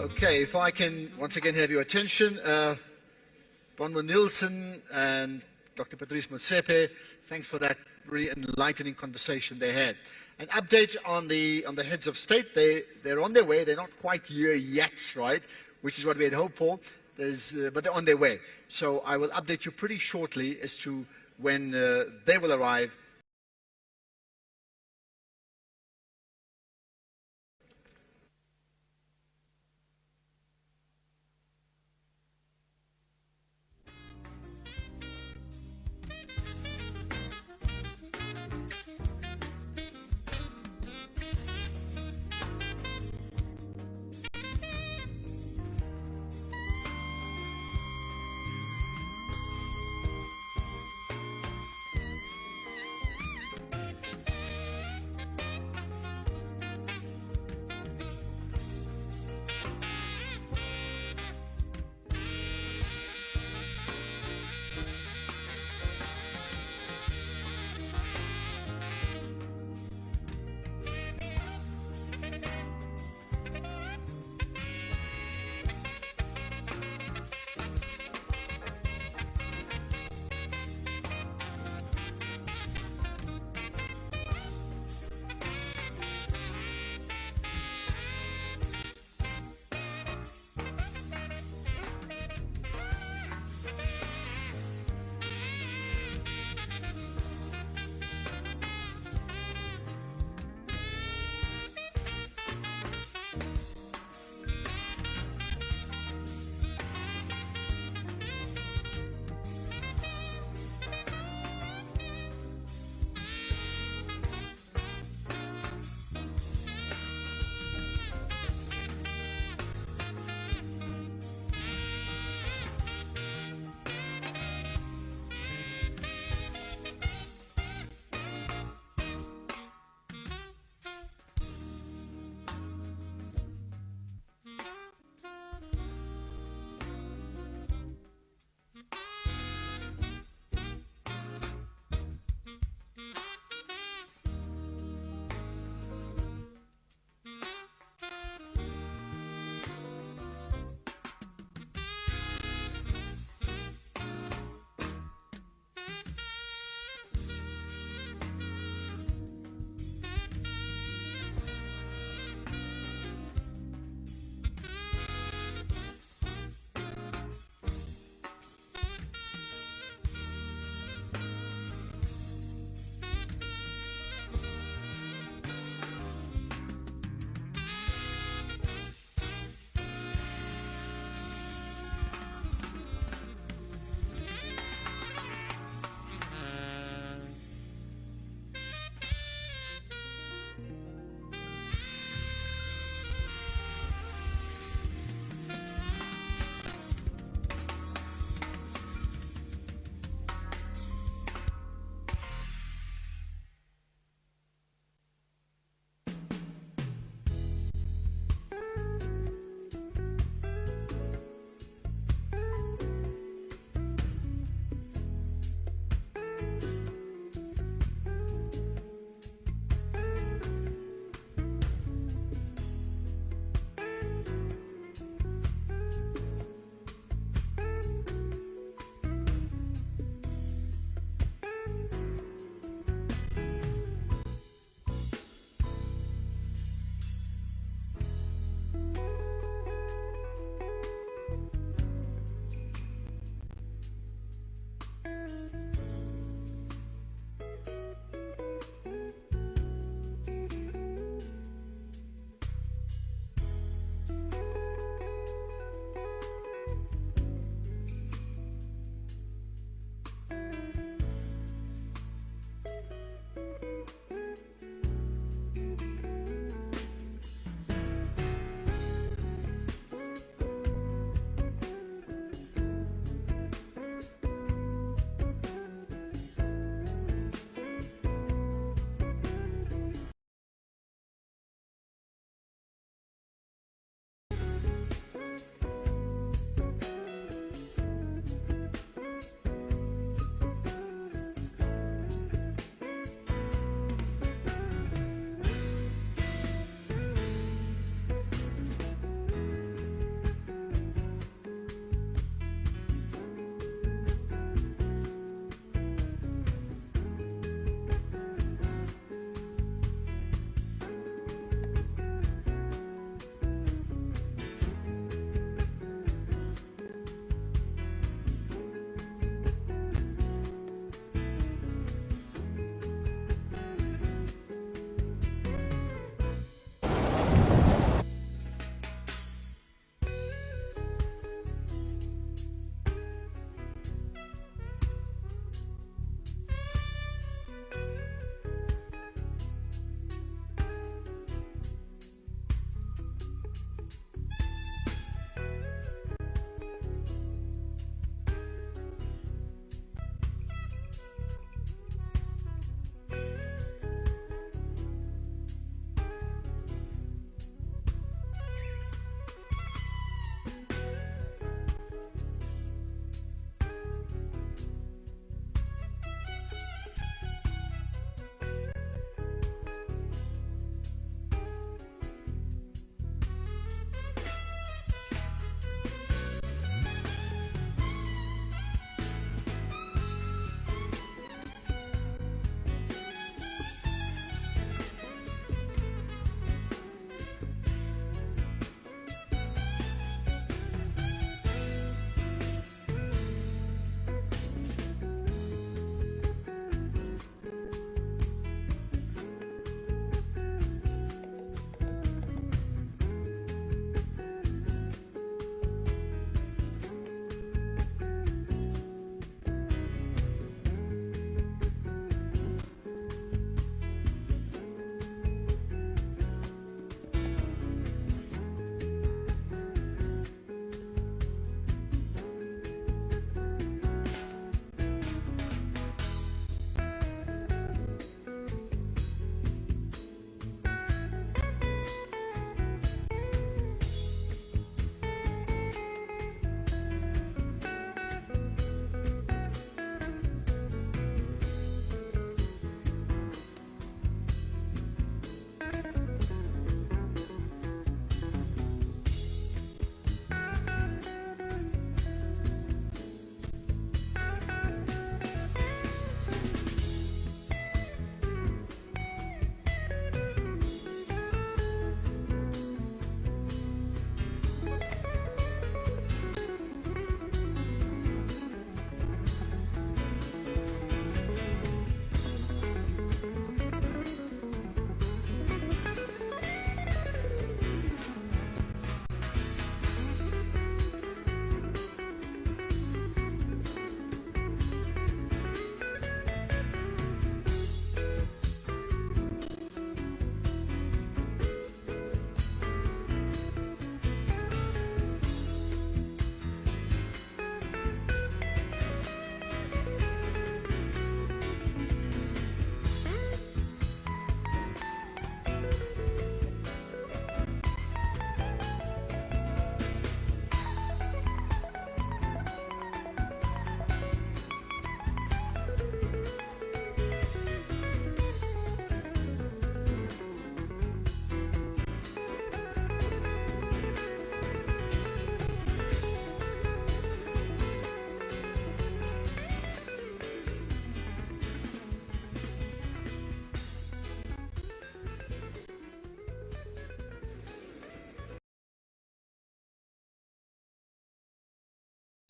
Okay, if I can once again have your attention, Bronwyn Nielsen and Dr. Patrice Motsepe, thanks for that really enlightening conversation they had. An update on the heads of state. They're on their way. They're not quite here yet, right? Which is what we had hoped for. But they're on their way. So I will update you pretty shortly as to when they will arrive.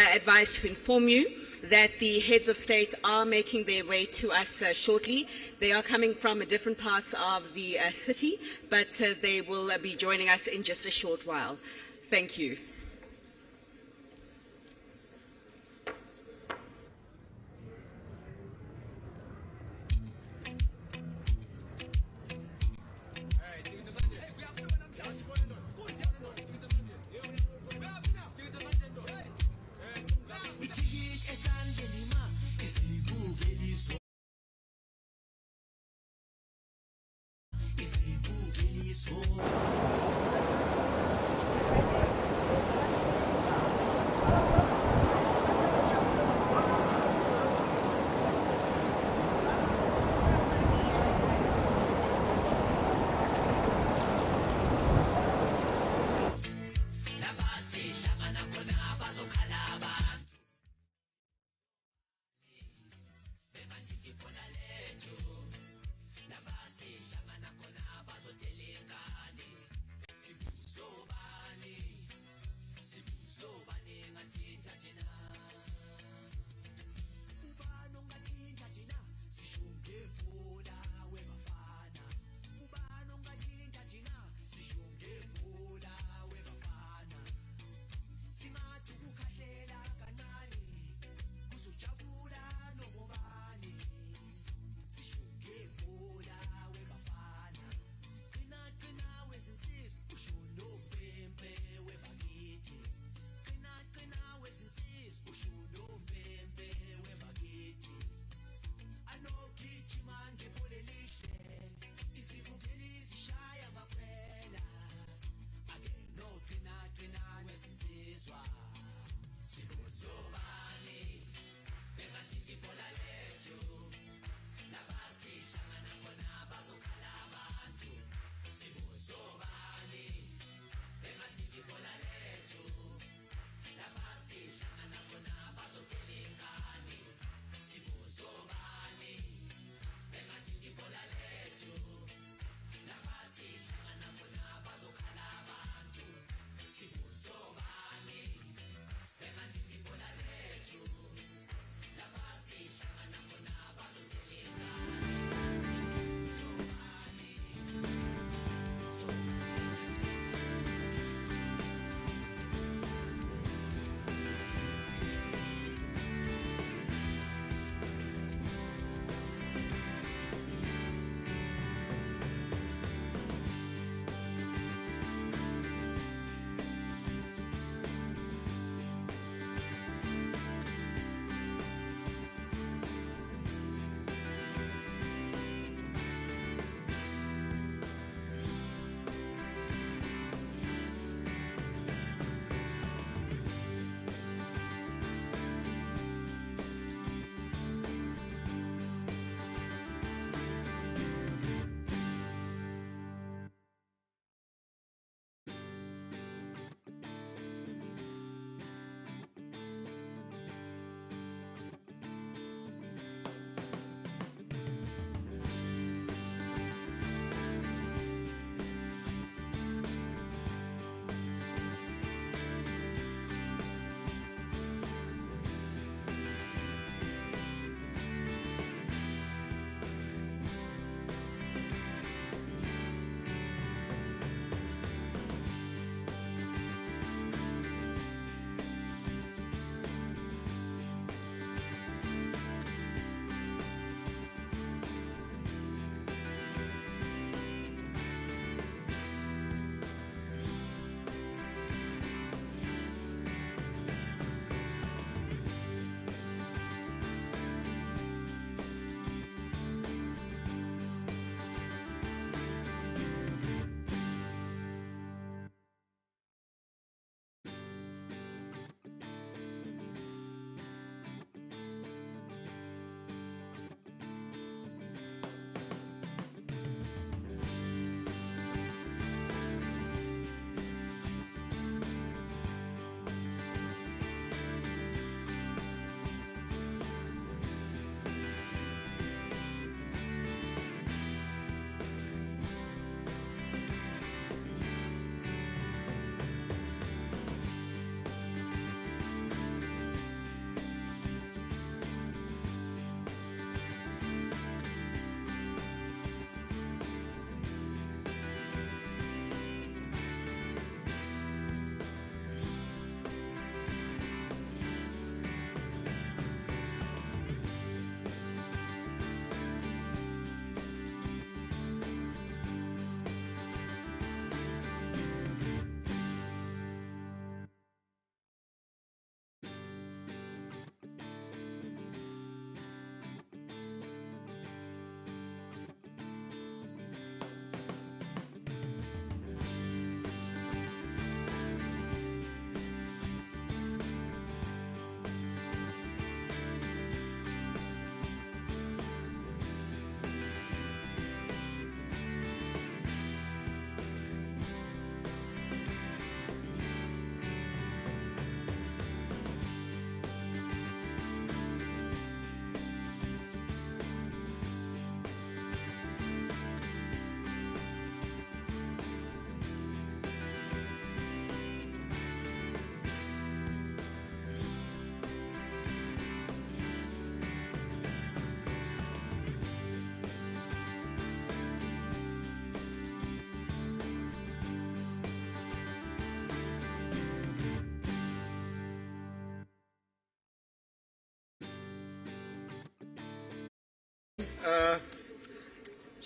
Advised to inform you that the heads of state are making their way to us shortly. They are coming from different parts of the city, but they will be joining us in just a short while. Thank you.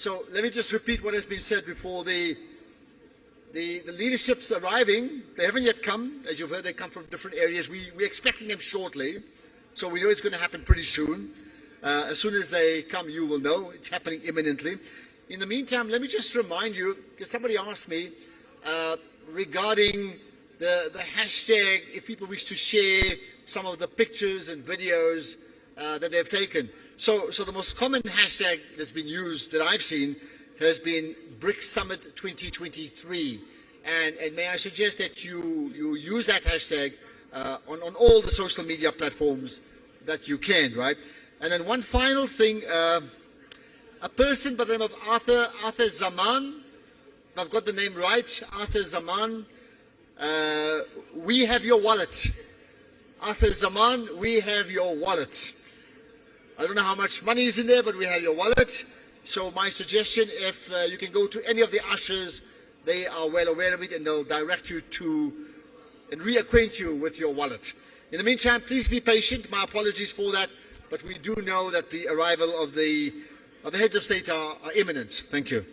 So let me just repeat what has been said before. The leadership's arriving. They haven't yet come. As you've heard, they come from different areas. We're expecting them shortly. So we know it's going to happen pretty soon. As soon as they come, you will know. It's happening imminently. In the meantime, let me just remind you, because somebody asked me regarding the hashtag, if people wish to share some of the pictures and videos that they've taken. So the most common hashtag that's been used that I've seen has been BRICS Summit 2023. And may I suggest that you use that hashtag on all the social media platforms that you can, right? And then one final thing, a person by the name of Arthur Zaman, if I've got the name right, Arthur Zaman, we have your wallet. Arthur Zaman, we have your wallet. I don't know how much money is in there, but we have your wallet. So my suggestion, if you can go to any of the ushers, they are well aware of it and they'll direct you to and reacquaint you with your wallet. In the meantime, please be patient. My apologies for that, but we do know that the arrival of the heads of state are imminent. Thank you.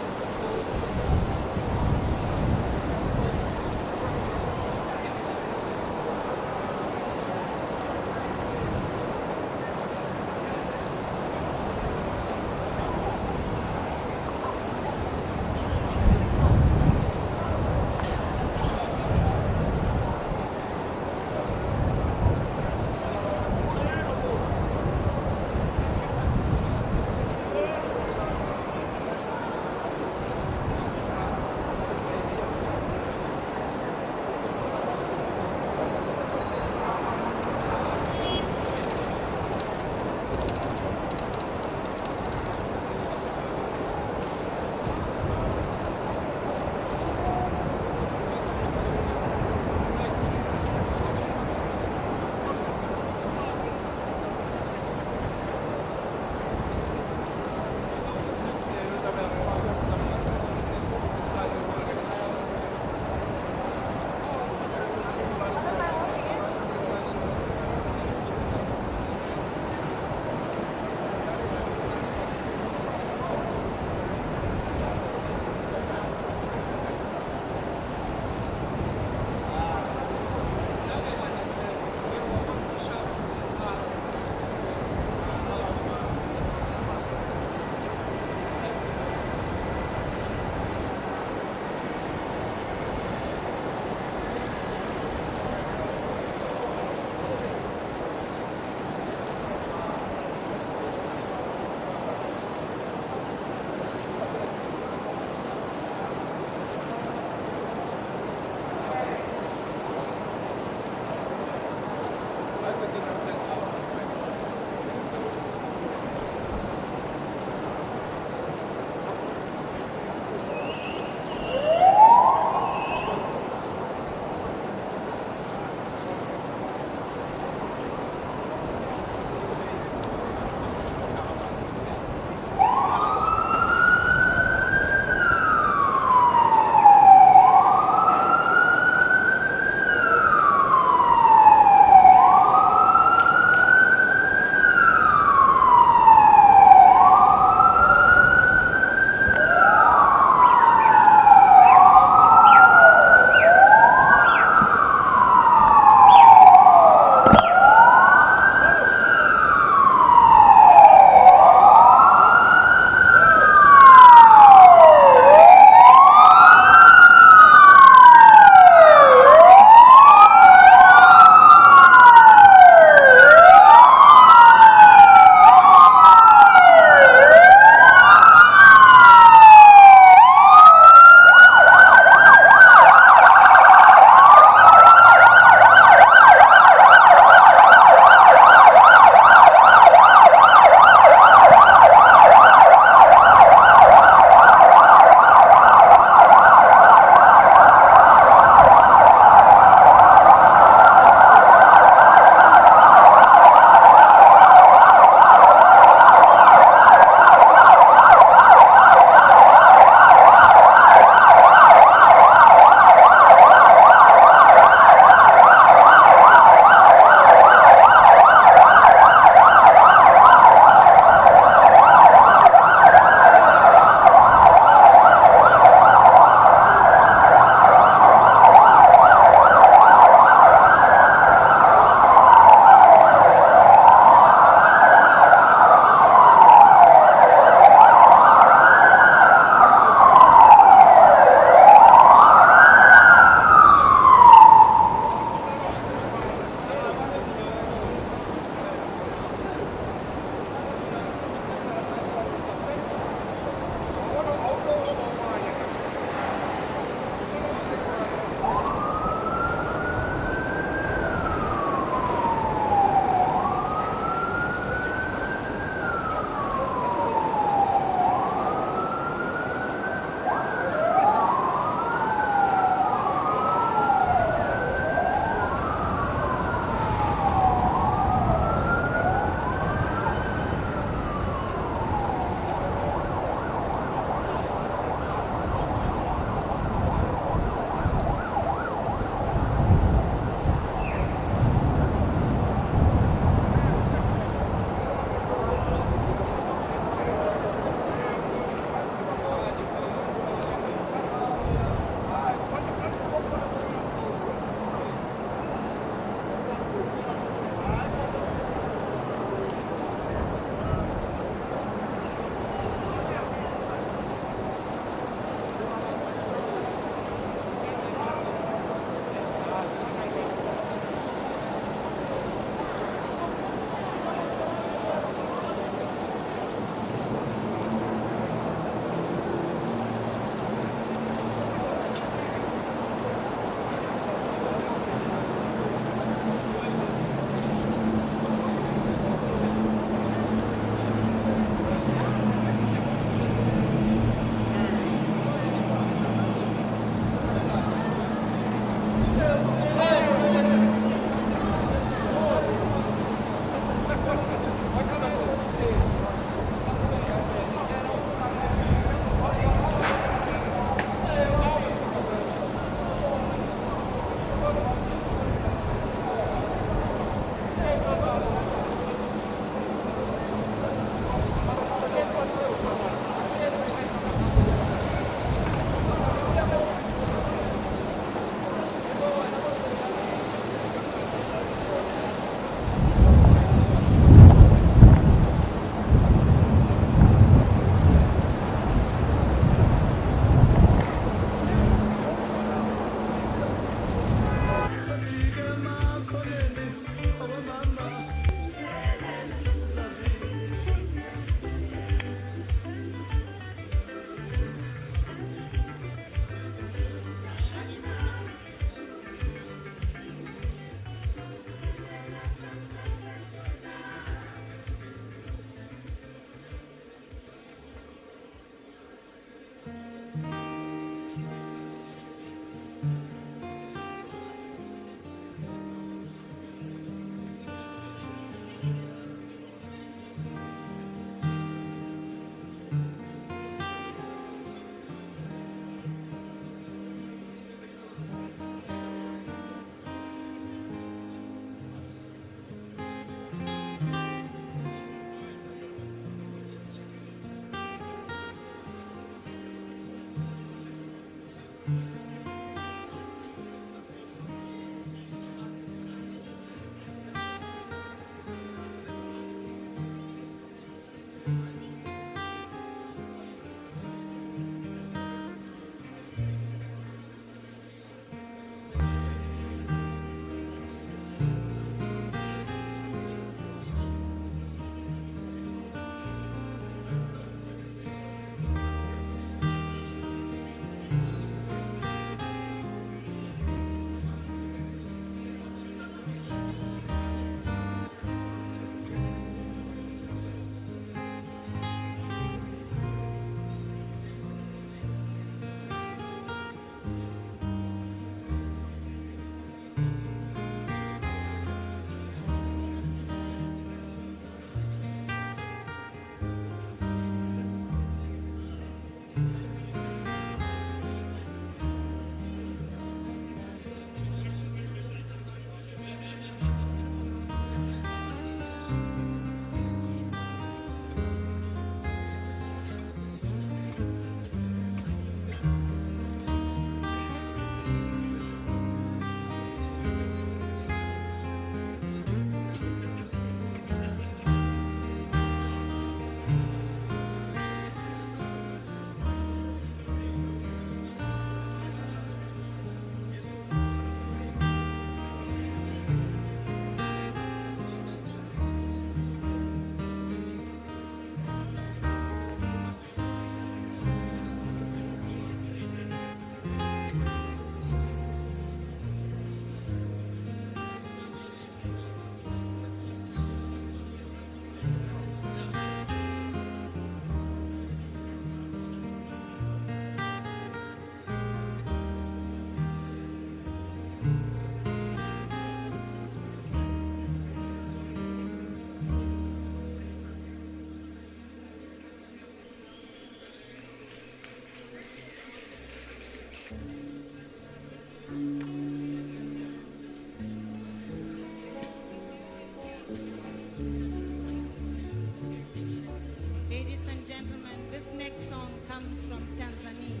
This next song comes from Tanzania.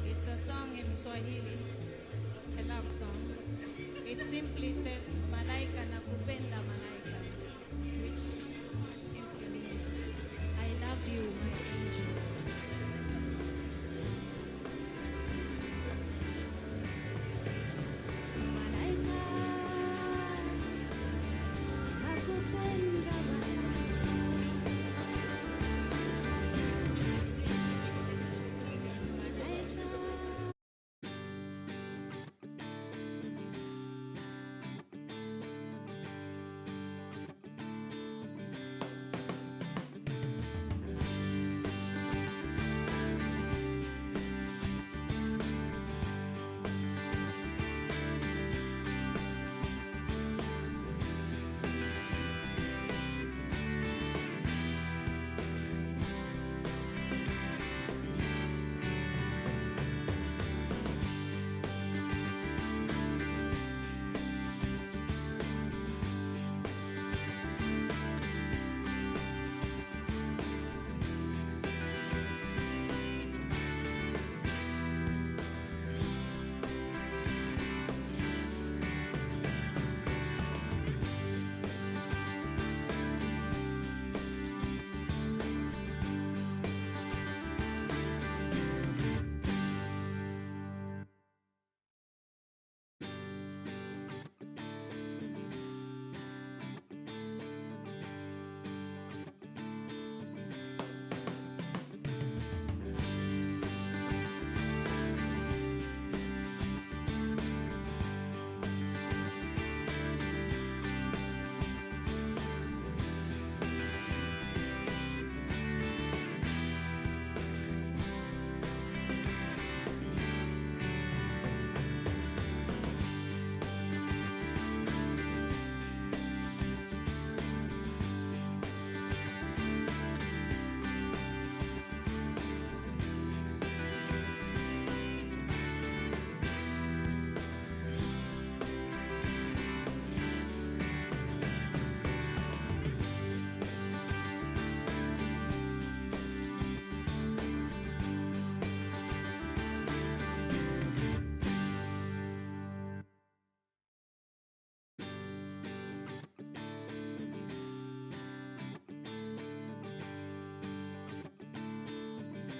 It's a song in Swahili, a love song. It simply says, Malaika nakupenda malaika, which simply means, I love you, my angel. Malaika nakupenda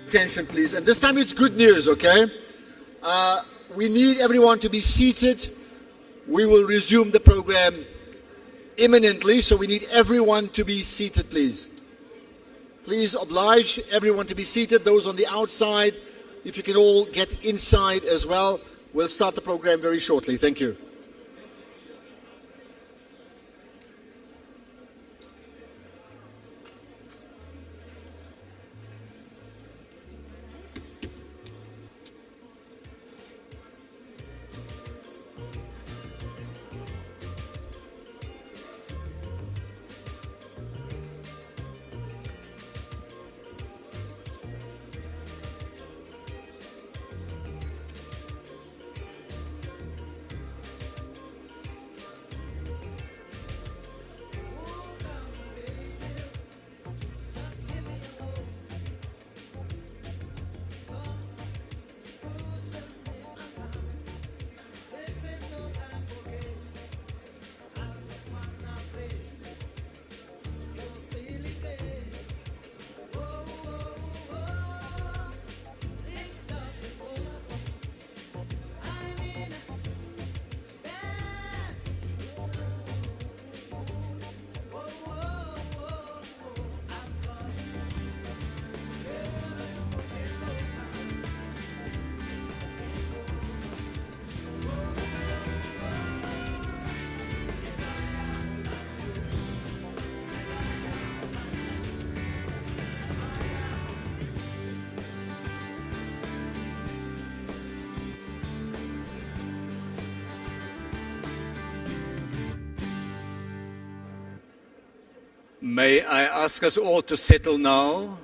Attention, please. And this time it's good news, okay? We need everyone to be seated. We will resume the program imminently, so we need everyone to be seated, please. Please oblige everyone to be seated. Those on the outside, if you can all get inside as well. We'll start the program very shortly. Thank you. May I ask us all to settle now?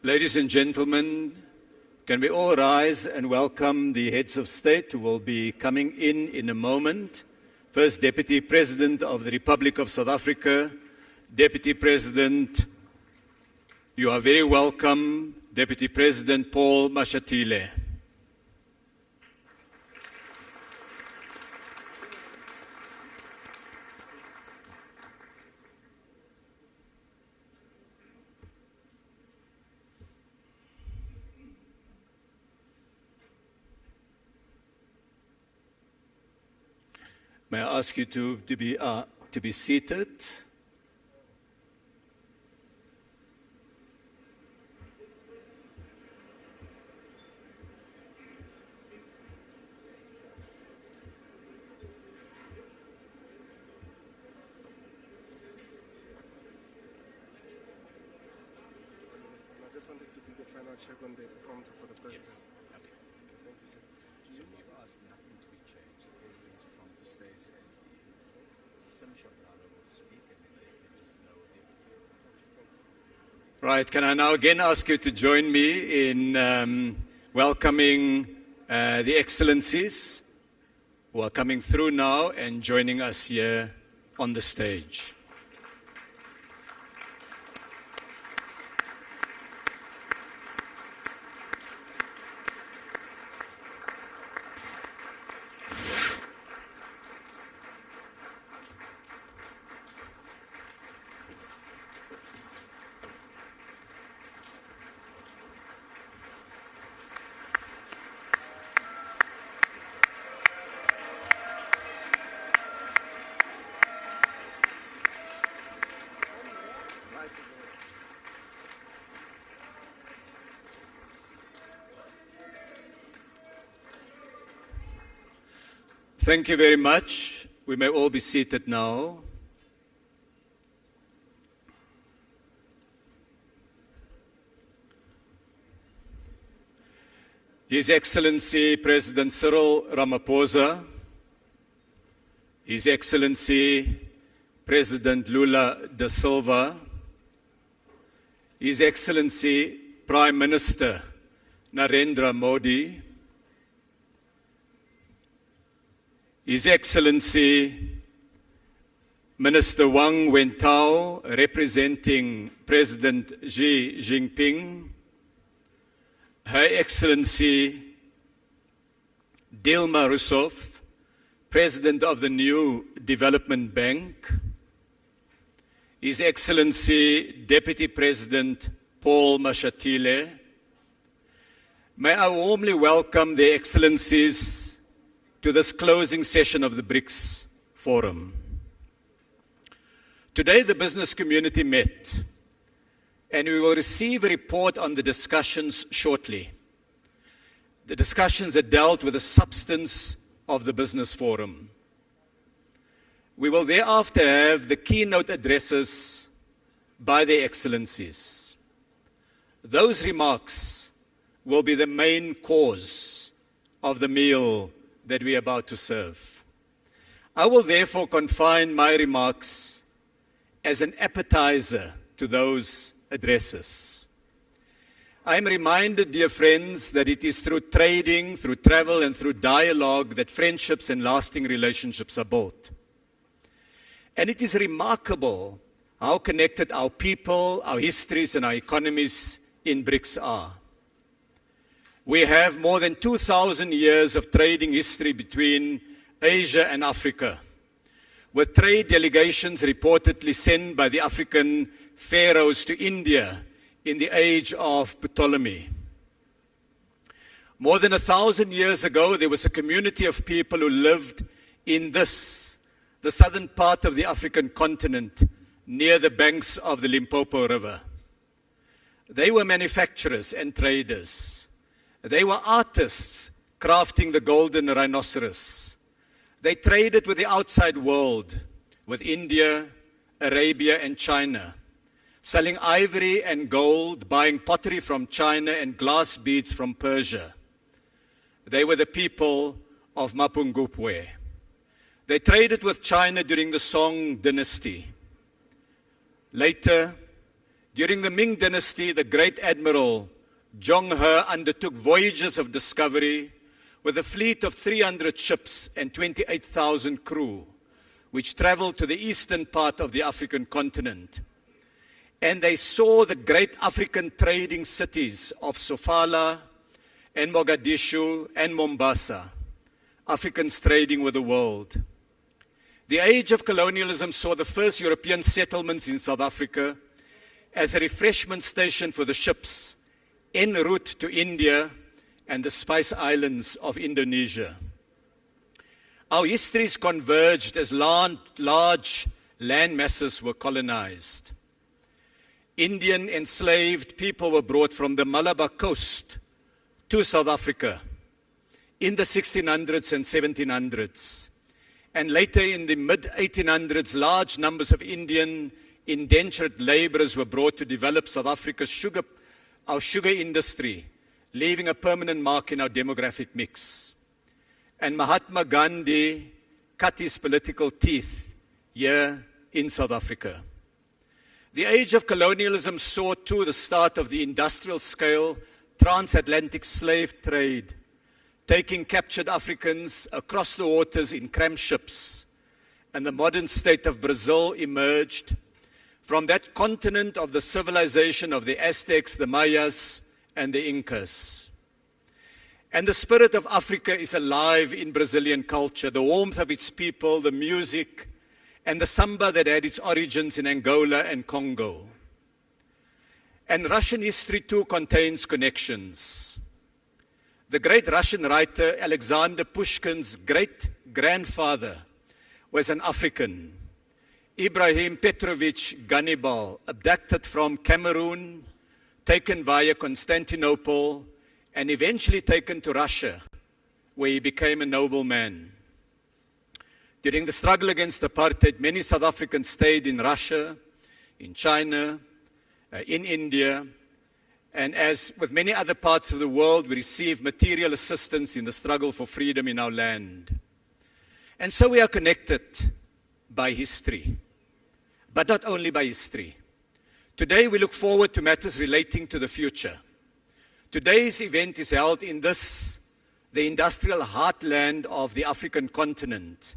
Ladies and gentlemen, can we all rise and welcome the heads of state who will be coming in a moment. First, Deputy President of the Republic of South Africa. Deputy President, you are very welcome. Deputy President Paul Mashatile. May I ask you to be seated? I just wanted to do the final check on the prompter for the president. Yes. Okay. Thank you, sir. So we've asked nothing to be changed. The president's prompter stays as he is. Some Shabdala will speak and then they can just know everything. Right, can I now again ask you to join me in welcoming the excellencies who are coming through now and joining us here on the stage. Thank you very much. We may all be seated now. His Excellency President Cyril Ramaphosa, His Excellency President Lula da Silva, His Excellency Prime Minister Narendra Modi, His Excellency Minister Wang Wentao, representing President Xi Jinping, Her Excellency Dilma Rousseff, President of the New Development Bank, His Excellency Deputy President Paul Mashatile, may I warmly welcome the Excellencies to this closing session of the BRICS Forum. Today the business community met, and we will receive a report on the discussions shortly. The discussions that dealt with the substance of the business forum. We will thereafter have the keynote addresses by the Excellencies. Those remarks will be the main cause of the meal that we are about to serve. I will therefore confine my remarks as an appetizer to those addresses. I am reminded, dear friends, that it is through trading, through travel, and through dialogue that friendships and lasting relationships are built. And it is remarkable how connected our people, our histories, and our economies in BRICS are. We have more than 2,000 years of trading history between Asia and Africa, with trade delegations reportedly sent by the African pharaohs to India in the age of Ptolemy. More than 1,000 years ago, there was a community of people who lived in the southern part of the African continent, near the banks of the Limpopo River. They were manufacturers and traders. They were artists crafting the golden rhinoceros. They traded with the outside world, with India, Arabia, and China, selling ivory and gold, buying pottery from China and glass beads from Persia. They were the people of Mapungubwe. They traded with China during the Song dynasty. Later, During the Ming Dynasty, the great admiral Zhong He undertook voyages of discovery with a fleet of 300 ships and 28,000 crew, which traveled to the eastern part of the African continent. And they saw the great African trading cities of Sofala and Mogadishu and Mombasa, Africans trading with the world. The age of colonialism saw the first European settlements in South Africa as a refreshment station for the ships en route to India and the Spice Islands of Indonesia. Our histories converged as large land masses were colonized. Indian enslaved people were brought from the Malabar coast to South Africa in the 1600s and 1700s. And later in the mid-1800s, large numbers of Indian indentured laborers were brought to develop South Africa's our sugar industry, leaving a permanent mark in our demographic mix. And Mahatma Gandhi cut his political teeth here in South Africa. The age of colonialism saw too the start of the industrial scale transatlantic slave trade, taking captured Africans across the waters in crammed ships. And the modern state of Brazil emerged from that continent of the civilization of the Aztecs, the Mayas, and the Incas. And the spirit of Africa is alive in Brazilian culture, the warmth of its people, the music, and the samba that had its origins in Angola and Congo. And Russian history too contains connections. The great Russian writer Alexander Pushkin's great-grandfather was an African, Ibrahim Petrovich Ganibal, abducted from Cameroon, taken via Constantinople, and eventually taken to Russia, where he became a nobleman. During the struggle against apartheid, many South Africans stayed in Russia, in China, in India, and as with many other parts of the world, we received material assistance in the struggle for freedom in our land. And so we are connected by history, but not only by history. Today we look forward to matters relating to the future. Today's event is held in the industrial heartland of the African continent,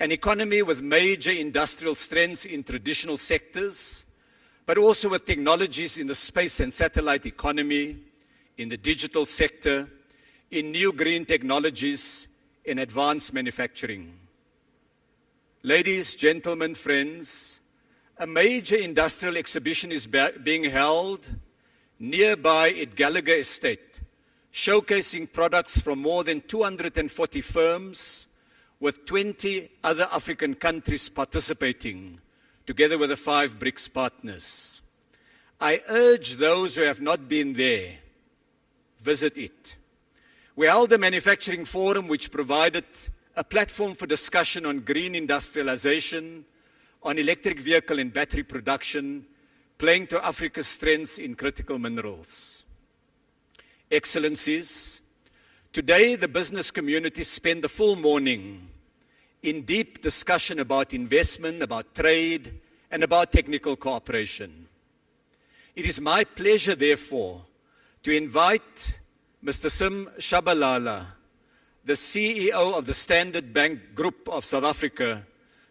an economy with major industrial strengths in traditional sectors, but also with technologies in the space and satellite economy, in the digital sector, in new green technologies, in advanced manufacturing. Ladies, gentlemen, friends, a major industrial exhibition is being held nearby at Gallagher Estate, showcasing products from more than 240 firms, with 20 other African countries participating, together with the 5 BRICS partners. I urge those who have not been there, visit it. We held a manufacturing forum which provided a platform for discussion on green industrialization, on electric vehicle and battery production, playing to Africa's strengths in critical minerals. Excellencies, today the business community spent the full morning in deep discussion about investment, about trade, and about technical cooperation. It is my pleasure, therefore, to invite Mr. Sim Shabalala, the CEO of the Standard Bank Group of South Africa,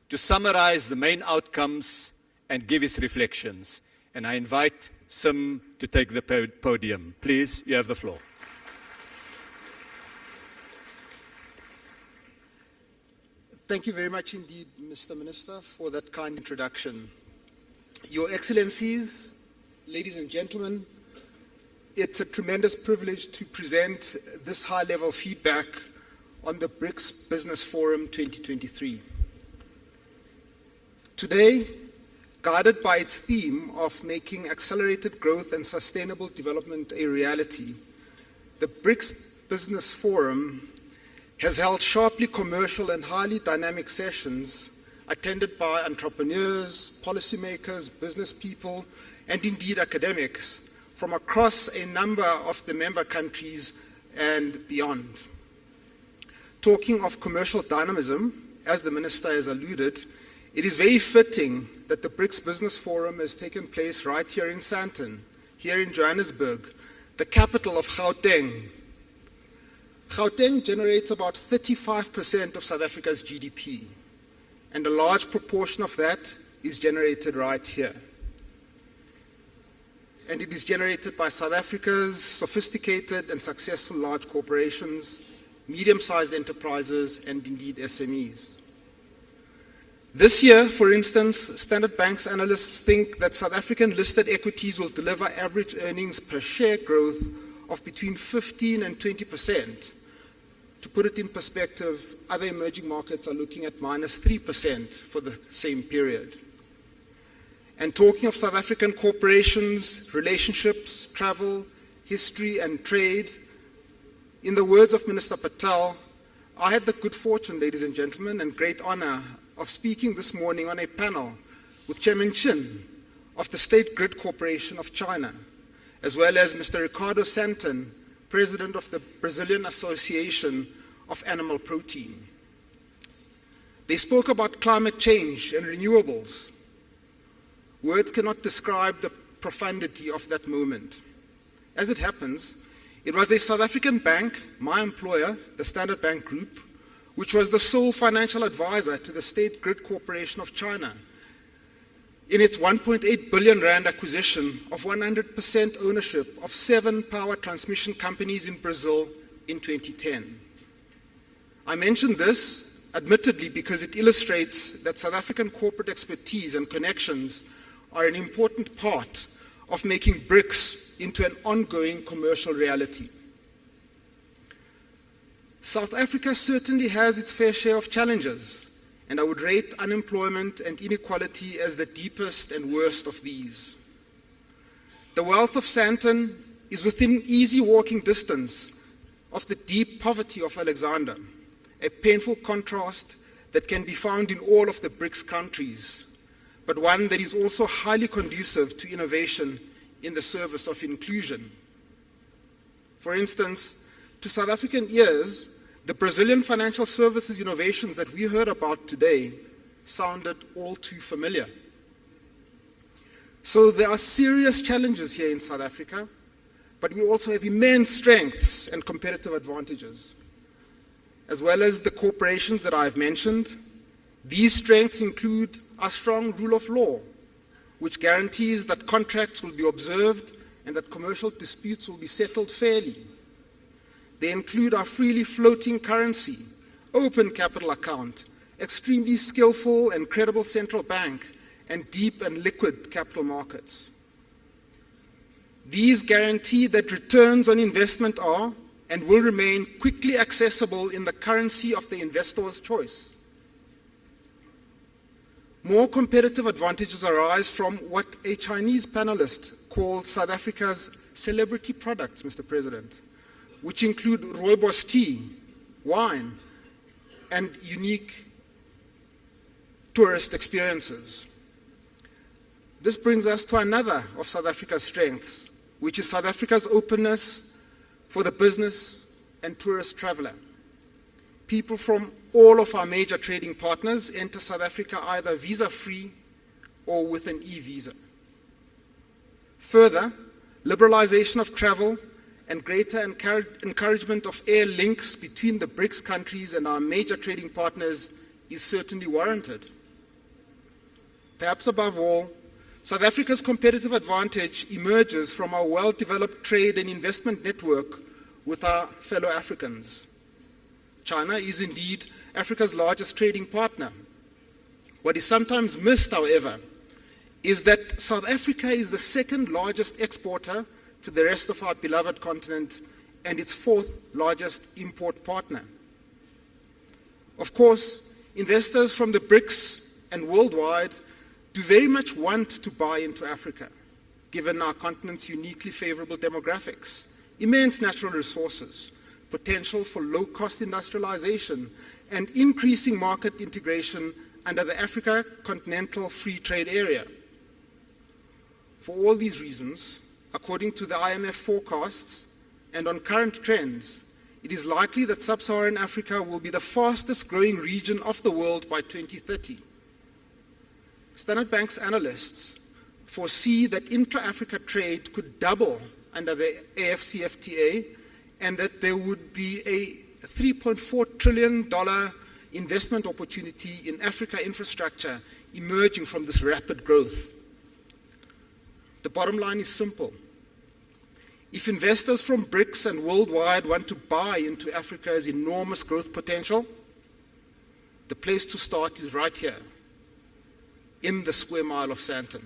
to summarize the main outcomes and give his reflections. And I invite Sim to take the podium. Please, you have the floor. Thank you very much indeed, Mr. Minister, for that kind introduction. Your Excellencies, ladies and gentlemen, it's a tremendous privilege to present this high-level feedback on the BRICS Business Forum 2023. Today, guided by its theme of making accelerated growth and sustainable development a reality, the BRICS Business Forum has held sharply commercial and highly dynamic sessions attended by entrepreneurs, policymakers, business people, and indeed academics from across a number of the member countries and beyond. Talking of commercial dynamism, as the Minister has alluded, it is very fitting that the BRICS Business Forum has taken place right here in Sandton, here in Johannesburg, the capital of Gauteng. Gauteng generates about 35% of South Africa's GDP, and a large proportion of that is generated right here. And it is generated by South Africa's sophisticated and successful large corporations, medium-sized enterprises, and indeed SMEs. This year, for instance, Standard Bank's analysts think that South African listed equities will deliver average earnings per share growth of between 15 and 20%. To put it in perspective, other emerging markets are looking at -3% for the same period. And talking of South African corporations, relationships, travel, history, and trade, in the words of Minister Patel, I had the good fortune, ladies and gentlemen, and great honor of speaking this morning on a panel with Chairman Chin of the State Grid Corporation of China, as well as Mr. Ricardo Santon, President of the Brazilian Association of Animal Protein. They spoke about climate change and renewables. Words cannot describe the profundity of that moment. As it happens, it was a South African bank, my employer, the Standard Bank Group, which was the sole financial advisor to the State Grid Corporation of China in its 1.8 billion rand acquisition of 100% ownership of 7 power transmission companies in Brazil in 2010. I mention this, admittedly, because it illustrates that South African corporate expertise and connections are an important part of making BRICS into an ongoing commercial reality. South Africa certainly has its fair share of challenges, and I would rate unemployment and inequality as the deepest and worst of these. The wealth of Sandton is within easy walking distance of the deep poverty of Alexander, a painful contrast that can be found in all of the BRICS countries, but one that is also highly conducive to innovation in the service of inclusion. For instance, to South African ears, the Brazilian financial services innovations that we heard about today sounded all too familiar. So there are serious challenges here in South Africa, but we also have immense strengths and competitive advantages. As well as the corporations that I've mentioned, these strengths include our strong rule of law, which guarantees that contracts will be observed and that commercial disputes will be settled fairly. They include our freely floating currency, open capital account, extremely skillful and credible central bank, and deep and liquid capital markets. These guarantee that returns on investment are and will remain quickly accessible in the currency of the investor's choice. More competitive advantages arise from what a Chinese panelist called South Africa's celebrity products, Mr. President, which include rooibos tea, wine, and unique tourist experiences. This brings us to another of South Africa's strengths, which is South Africa's openness for the business and tourist traveler. People from all of our major trading partners enter South Africa either visa-free or with an e-visa. Further, liberalization of travel and greater encouragement of air links between the BRICS countries and our major trading partners is certainly warranted. Perhaps above all, South Africa's competitive advantage emerges from our well-developed trade and investment network with our fellow Africans. China is indeed Africa's largest trading partner. What is sometimes missed, however, is that South Africa is the second largest exporter to the rest of our beloved continent and its 4th largest import partner. Of course, investors from the BRICS and worldwide do very much want to buy into Africa, given our continent's uniquely favorable demographics, immense natural resources, potential for low-cost industrialization, and increasing market integration under the Africa Continental Free Trade Area. For all these reasons, according to the IMF forecasts and on current trends, it is likely that sub-Saharan Africa will be the fastest growing region of the world by 2030. Standard Bank's analysts foresee that intra-Africa trade could double under the AFCFTA and that there would be a $3.4 trillion investment opportunity in Africa infrastructure emerging from this rapid growth. The bottom line is simple. If investors from BRICS and worldwide want to buy into Africa's enormous growth potential, the place to start is right here, in the square mile of Sandton.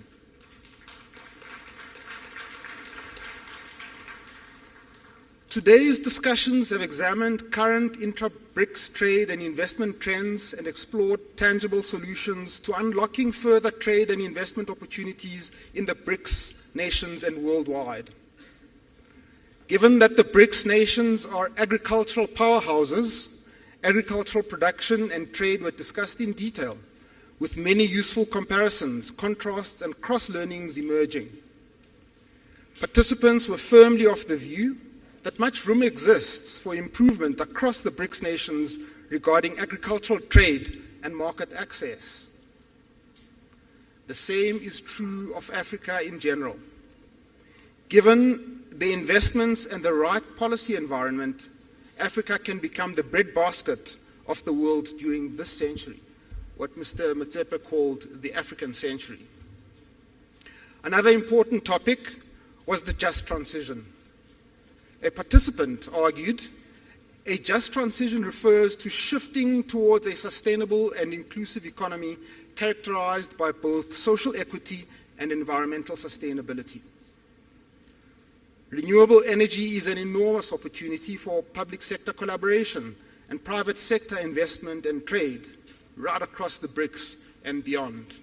Today's discussions have examined current intra-BRICS trade and investment trends and explored tangible solutions to unlocking further trade and investment opportunities in the BRICS nations and worldwide. Given that the BRICS nations are agricultural powerhouses, agricultural production and trade were discussed in detail, with many useful comparisons, contrasts, and cross-learnings emerging. Participants were firmly of the view that much room exists for improvement across the BRICS nations regarding agricultural trade and market access. The same is true of Africa in general. Given the investments and the right policy environment, Africa can become the breadbasket of the world during this century, what Mr. Motsepe called the African century. Another important topic was the just transition. A participant argued, a just transition refers to shifting towards a sustainable and inclusive economy characterized by both social equity and environmental sustainability. Renewable energy is an enormous opportunity for public sector collaboration and private sector investment and trade right across the BRICS and beyond.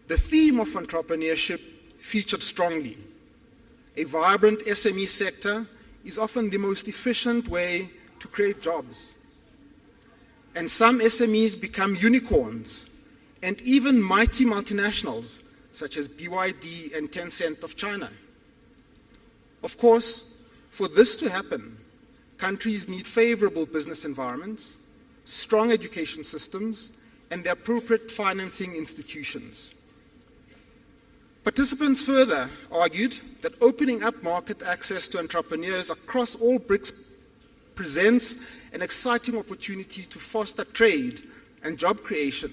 The theme of entrepreneurship featured strongly. A vibrant SME sector is often the most efficient way to create jobs. And some SMEs become unicorns and even mighty multinationals such as BYD and Tencent of China. Of course, for this to happen, countries need favorable business environments, strong education systems, and the appropriate financing institutions. Participants further argued that opening up market access to entrepreneurs across all BRICS presents an exciting opportunity to foster trade and job creation,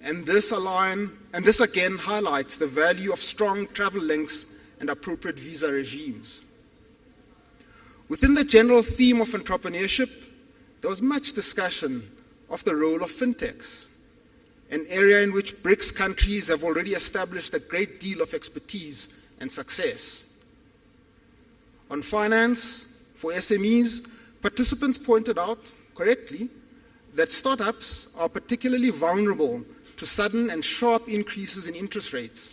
and this again highlights the value of strong travel links and appropriate visa regimes. Within the general theme of entrepreneurship, there was much discussion of the role of fintechs, an area in which BRICS countries have already established a great deal of expertise and success. On finance for SMEs, participants pointed out, correctly, that startups are particularly vulnerable to sudden and sharp increases in interest rates.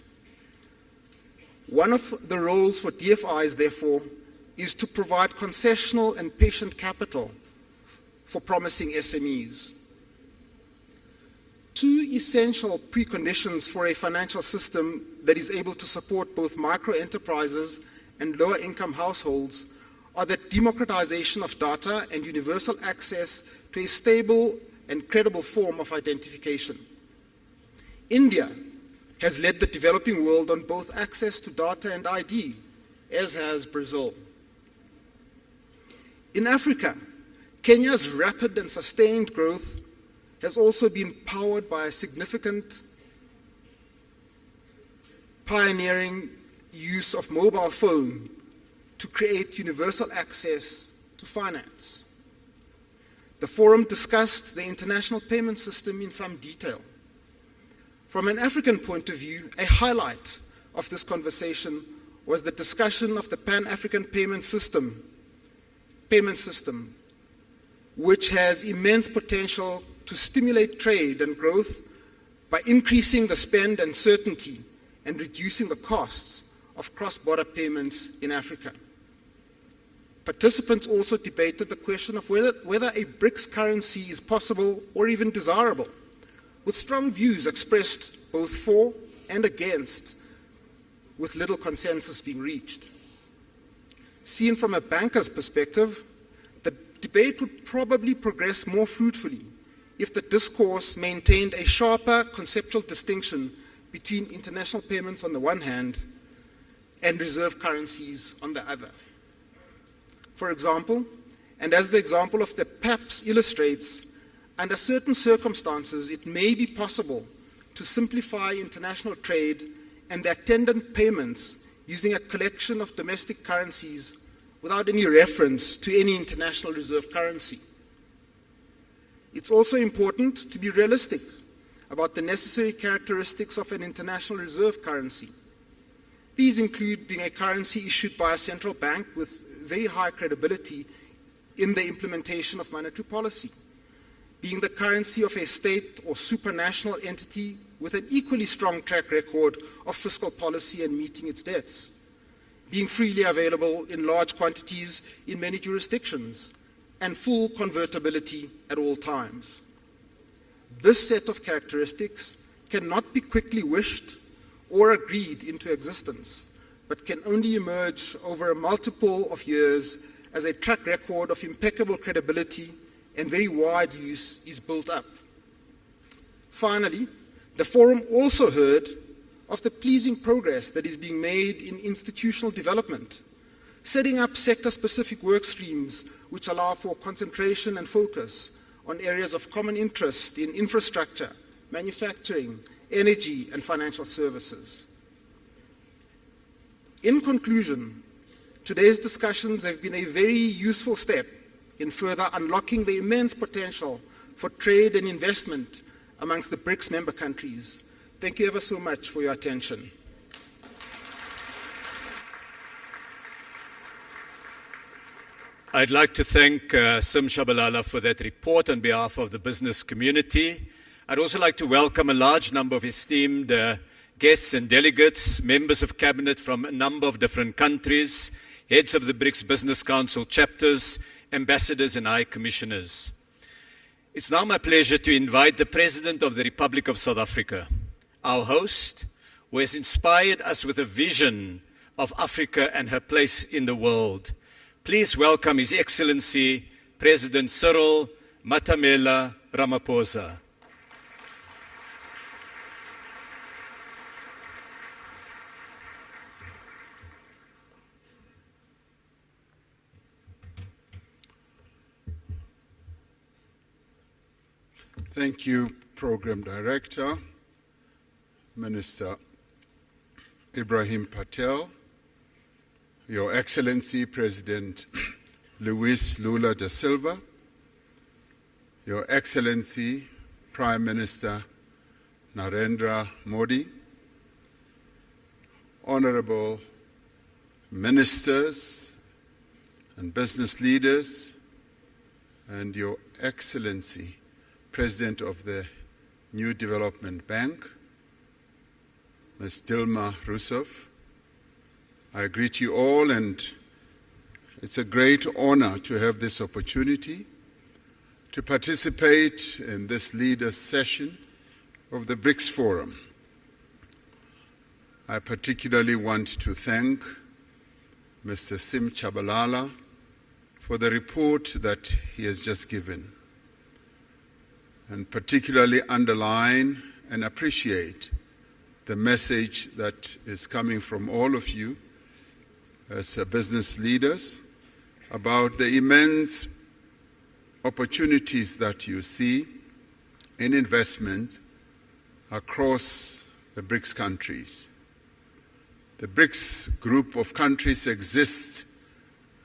One of the roles for DFIs, therefore, is to provide concessional and patient capital for promising SMEs. Two essential preconditions for a financial system that is able to support both micro enterprises and lower income households are the democratization of data and universal access to a stable and credible form of identification. India has led the developing world on both access to data and ID, as has Brazil. In Africa, Kenya's rapid and sustained growth has also been powered by a significant pioneering use of mobile phone to create universal access to finance. The forum discussed the international payment system in some detail. From an African point of view, a highlight of this conversation was the discussion of the Pan-African payment system, which has immense potential to stimulate trade and growth by increasing the spend and certainty and reducing the costs of cross-border payments in Africa. Participants also debated the question of whether a BRICS currency is possible or even desirable, with strong views expressed both for and against, with little consensus being reached. Seen from a banker's perspective, the debate would probably progress more fruitfully if the discourse maintained a sharper conceptual distinction between international payments on the one hand and reserve currencies on the other. For example, and as the example of the PAPS illustrates, under certain circumstances it may be possible to simplify international trade and the attendant payments using a collection of domestic currencies without any reference to any international reserve currency. It's also important to be realistic about the necessary characteristics of an international reserve currency. These include being a currency issued by a central bank with very high credibility in the implementation of monetary policy, being the currency of a state or supranational entity with an equally strong track record of fiscal policy and meeting its debts, being freely available in large quantities in many jurisdictions, and full convertibility at all times. This set of characteristics cannot be quickly wished or agreed into existence, but can only emerge over a multiple of years as a track record of impeccable credibility and very wide use is built up. Finally, the forum also heard of the pleasing progress that is being made in institutional development, setting up sector-specific work streams which allow for concentration and focus on areas of common interest in infrastructure, manufacturing, energy, and financial services. In conclusion, today's discussions have been a very useful step in further unlocking the immense potential for trade and investment amongst the BRICS member countries. Thank you ever so much for your attention. I'd like to thank Sim Shabalala for that report on behalf of the business community. I'd also like to welcome a large number of esteemed guests and delegates, members of cabinet from a number of different countries, heads of the BRICS Business Council chapters, ambassadors and high commissioners. It's now my pleasure to invite the President of the Republic of South Africa, our host, who has inspired us with a vision of Africa and her place in the world. Please welcome His Excellency, President Cyril Matamela Ramaphosa. Thank you, Program Director, Minister Ibrahim Patel, Your Excellency President Luis Lula da Silva, Your Excellency Prime Minister Narendra Modi, Honorable Ministers and business leaders, and Your Excellency President of the New Development Bank, Ms. Dilma Rousseff. I greet you all, and it's a great honor to have this opportunity to participate in this leaders' session of the BRICS Forum. I particularly want to thank Mr. Sim Shabalala for the report that he has just given, and particularly underline and appreciate the message that is coming from all of you as business leaders about the immense opportunities that you see in investment across the BRICS countries. The BRICS group of countries exists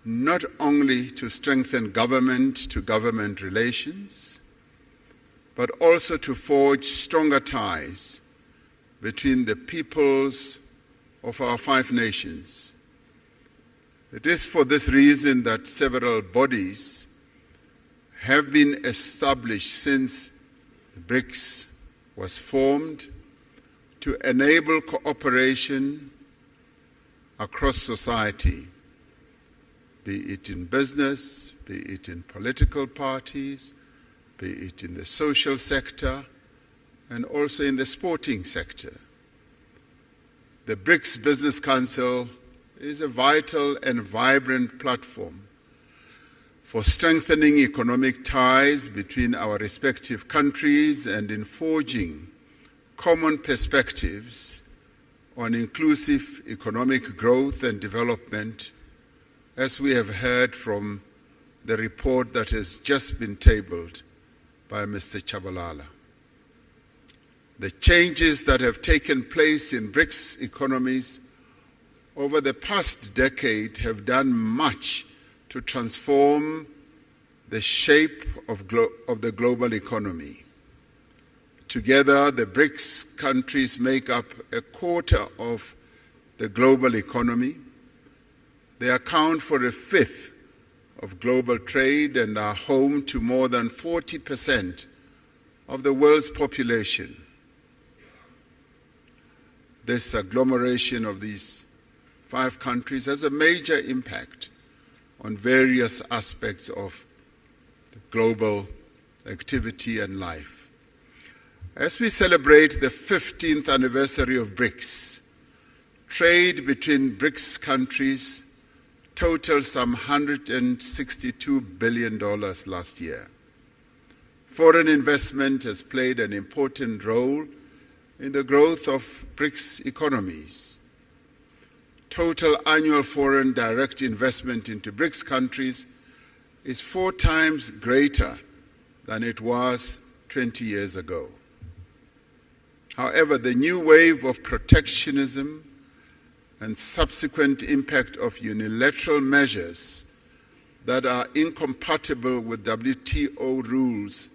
not only to strengthen government-to-government relations, but also to forge stronger ties between the peoples of our 5 nations. It is for this reason that several bodies have been established since the BRICS was formed to enable cooperation across society, be it in business, be it in political parties, be it in the social sector, and also in the sporting sector. The BRICS Business Council is a vital and vibrant platform for strengthening economic ties between our respective countries and in forging common perspectives on inclusive economic growth and development, as we have heard from the report that has just been tabled by Mr. Chabalala. The changes that have taken place in BRICS economies over the past decade have done much to transform the shape of the global economy. Together, the BRICS countries make up a quarter of the global economy. They account for a fifth of global trade and are home to more than 40% of the world's population. This agglomeration of these 5 countries has a major impact on various aspects of the global activity and life. As we celebrate the 15th anniversary of BRICS, trade between BRICS countries totaled some $162 billion last year. Foreign investment has played an important role in the growth of BRICS economies. Total annual foreign direct investment into BRICS countries is 4 times greater than it was 20 years ago. However, the new wave of protectionism and subsequent impact of unilateral measures that are incompatible with WTO rules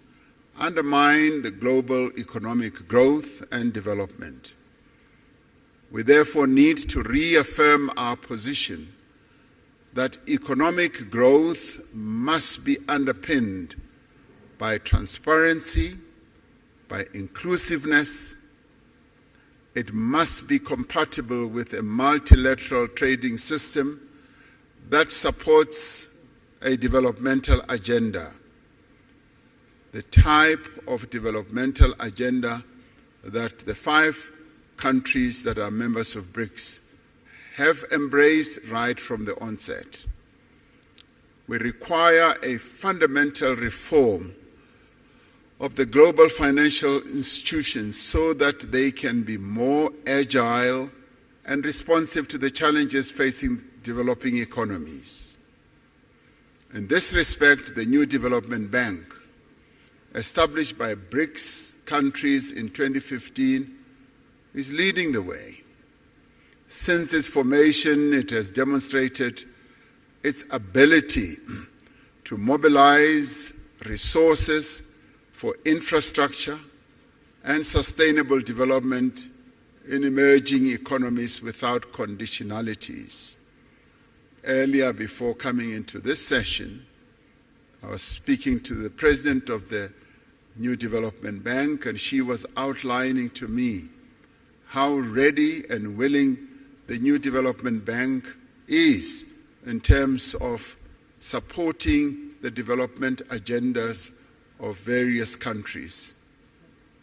undermine the global economic growth and development. We therefore need to reaffirm our position that economic growth must be underpinned by transparency, by inclusiveness. It must be compatible with a multilateral trading system that supports a developmental agenda, the type of developmental agenda that the 5 countries that are members of BRICS have embraced right from the onset. We require a fundamental reform of the global financial institutions so that they can be more agile and responsive to the challenges facing developing economies. In this respect, the new development bank, established by BRICS countries in 2015, is leading the way. Since its formation, it has demonstrated its ability to mobilize resources for infrastructure and sustainable development in emerging economies without conditionalities. Earlier, before coming into this session, I was speaking to the president of the New Development Bank, and she was outlining to me how ready and willing the New Development Bank is in terms of supporting the development agendas of various countries.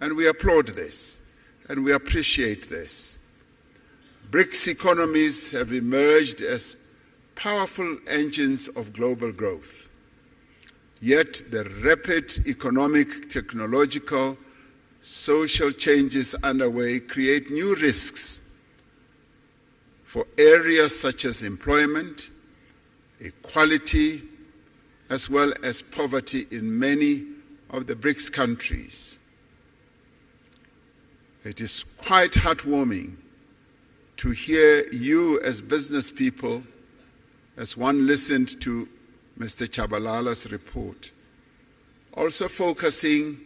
And we applaud this, and we appreciate this. BRICS economies have emerged as powerful engines of global growth. Yet the rapid economic, technological, social changes underway create new risks for areas such as employment, equality, as well as poverty in many of the BRICS countries. It is quite heartwarming to hear you as business people, as one listened to Mr. Chabalala's report, also focusing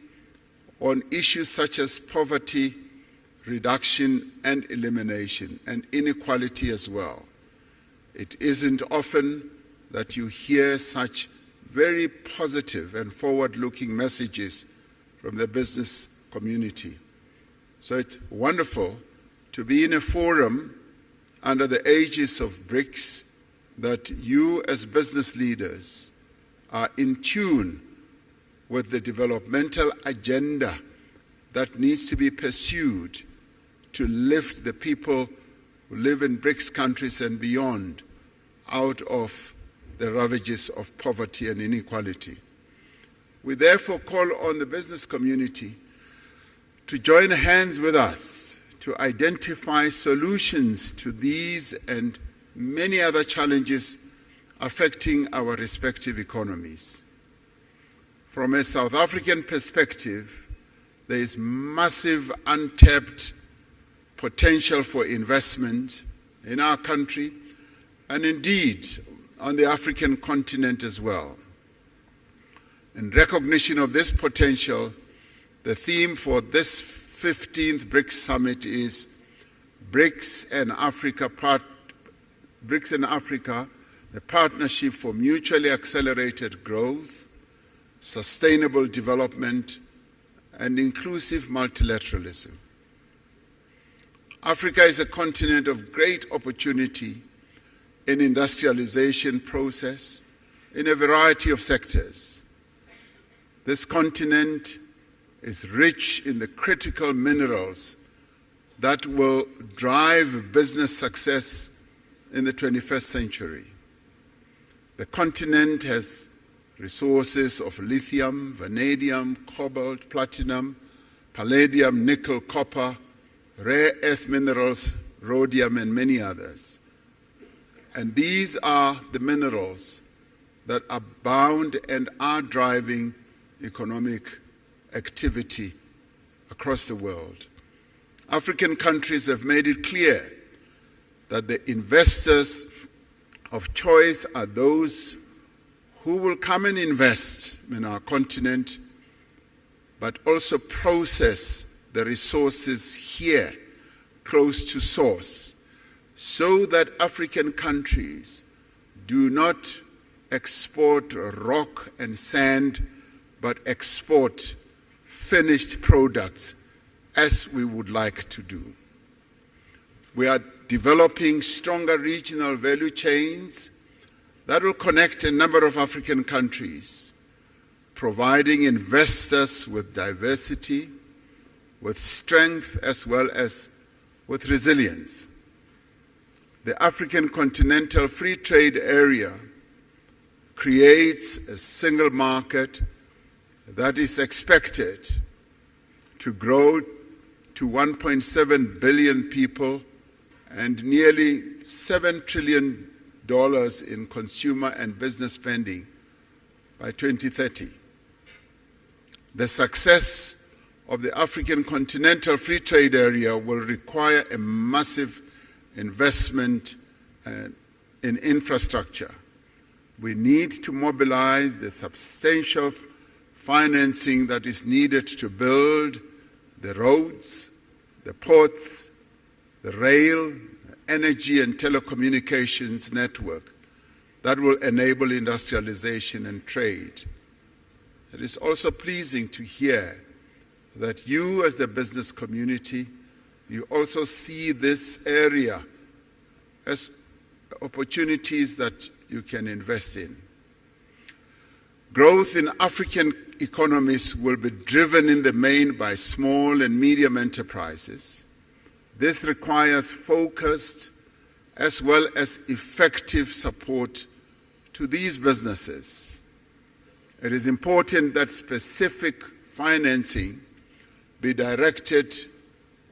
on issues such as poverty reduction and elimination, and inequality as well. It isn't often that you hear such very positive and forward-looking messages from the business community. So it's wonderful to be in a forum under the aegis of BRICS that you as business leaders are in tune with the developmental agenda that needs to be pursued to lift the people who live in BRICS countries and beyond out of the ravages of poverty and inequality. We therefore call on the business community to join hands with us to identify solutions to these and many other challenges affecting our respective economies. From a South African perspective, there is massive untapped potential for investment in our country and indeed on the African continent as well. In recognition of this potential, the theme for this 15th BRICS Summit is BRICS and Africa, the partnership for mutually accelerated growth, sustainable development, and inclusive multilateralism. Africa is a continent of great opportunity in industrialization process in a variety of sectors. This continent is rich in the critical minerals that will drive business success in the 21st century. The continent has resources of lithium, vanadium, cobalt, platinum, palladium, nickel, copper, rare earth minerals, rhodium, and many others. And these are the minerals that abound and are driving economic activity across the world. African countries have made it clear that the investors of choice are those who will come and invest in our continent, but also process the resources here close to source, so that African countries do not export rock and sand, but export finished products as we would like to do. We are developing stronger regional value chains that will connect a number of African countries, providing investors with diversity, with strength as well as with resilience. The African Continental Free Trade Area creates a single market that is expected to grow to 1.7 billion people and nearly $7 trillion in consumer and business spending by 2030. The success of the African Continental Free Trade Area will require a massive investment in infrastructure. We need to mobilize the substantial financing that is needed to build the roads, the ports, the rail, energy and telecommunications network that will enable industrialization and trade. It is also pleasing to hear that you as the business community, you also see this area as opportunities that you can invest in. Growth in African economies will be driven in the main by small and medium enterprises. This requires focused as well as effective support to these businesses. It is important that specific financing be directed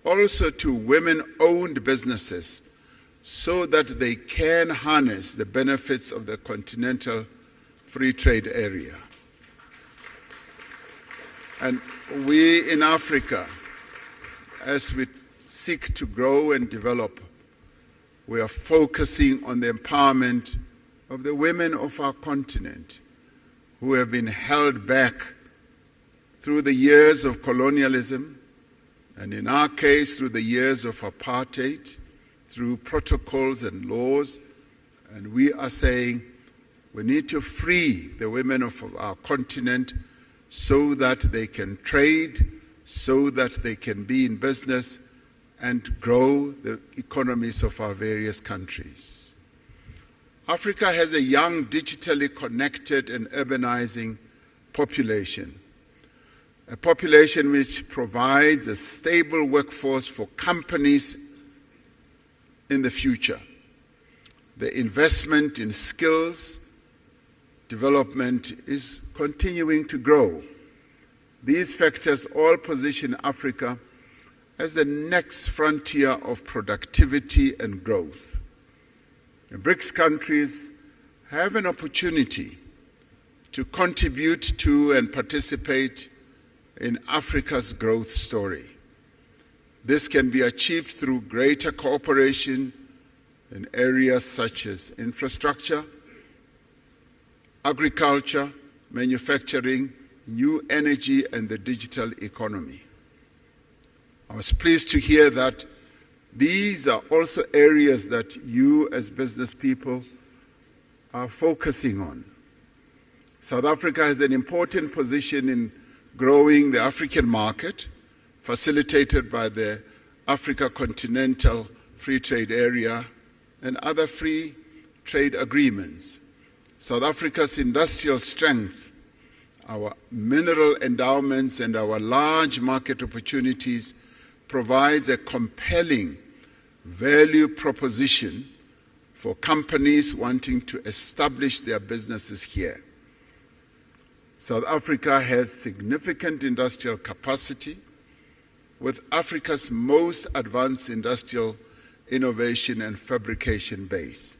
also to women-owned businesses so that they can harness the benefits of the Continental Free Trade Area. And we in Africa, as we seek to grow and develop, we are focusing on the empowerment of the women of our continent who have been held back through the years of colonialism, and in our case, through the years of apartheid, through protocols and laws. And we are saying we need to free the women of our continent so that they can trade, so that they can be in business and grow the economies of our various countries. Africa has a young, digitally connected and urbanizing population, a population which provides a stable workforce for companies in the future. The investment in skills development is continuing to grow. These factors all position Africa as the next frontier of productivity and growth. The BRICS countries have an opportunity to contribute to and participate in Africa's growth story. This can be achieved through greater cooperation in areas such as infrastructure, agriculture, manufacturing, new energy, and the digital economy. I was pleased to hear that these are also areas that you as business people are focusing on. South Africa has an important position in growing the African market, facilitated by the Africa Continental Free Trade Area and other free trade agreements. South Africa's industrial strength, our mineral endowments, and our large market opportunities provides a compelling value proposition for companies wanting to establish their businesses here. South Africa has significant industrial capacity with Africa's most advanced industrial innovation and fabrication base.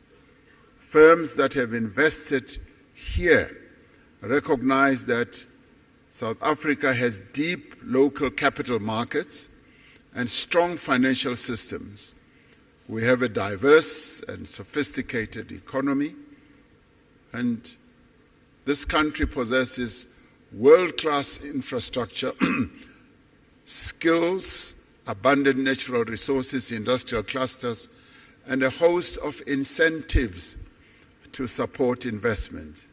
Firms that have invested here recognize that South Africa has deep local capital markets and strong financial systems. We have a diverse and sophisticated economy, and this country possesses world-class infrastructure, skills, abundant natural resources, industrial clusters, and a host of incentives to support investment.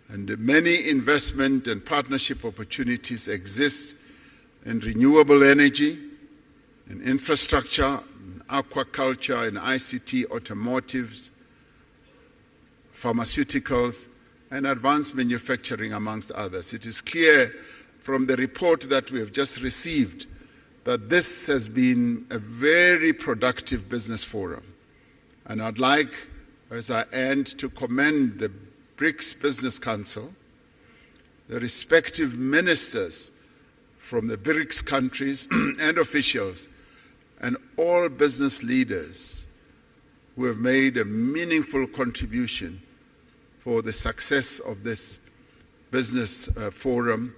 And many investment and partnership opportunities exist in renewable energy, in infrastructure, in aquaculture, in ICT, automotives, pharmaceuticals, and advanced manufacturing, amongst others. It is clear from the report that we have just received that this has been a very productive business forum. And I'd like, as I end, to commend the BRICS Business Council, the respective ministers from the BRICS countries and officials, and all business leaders who have made a meaningful contribution for the success of this business forum,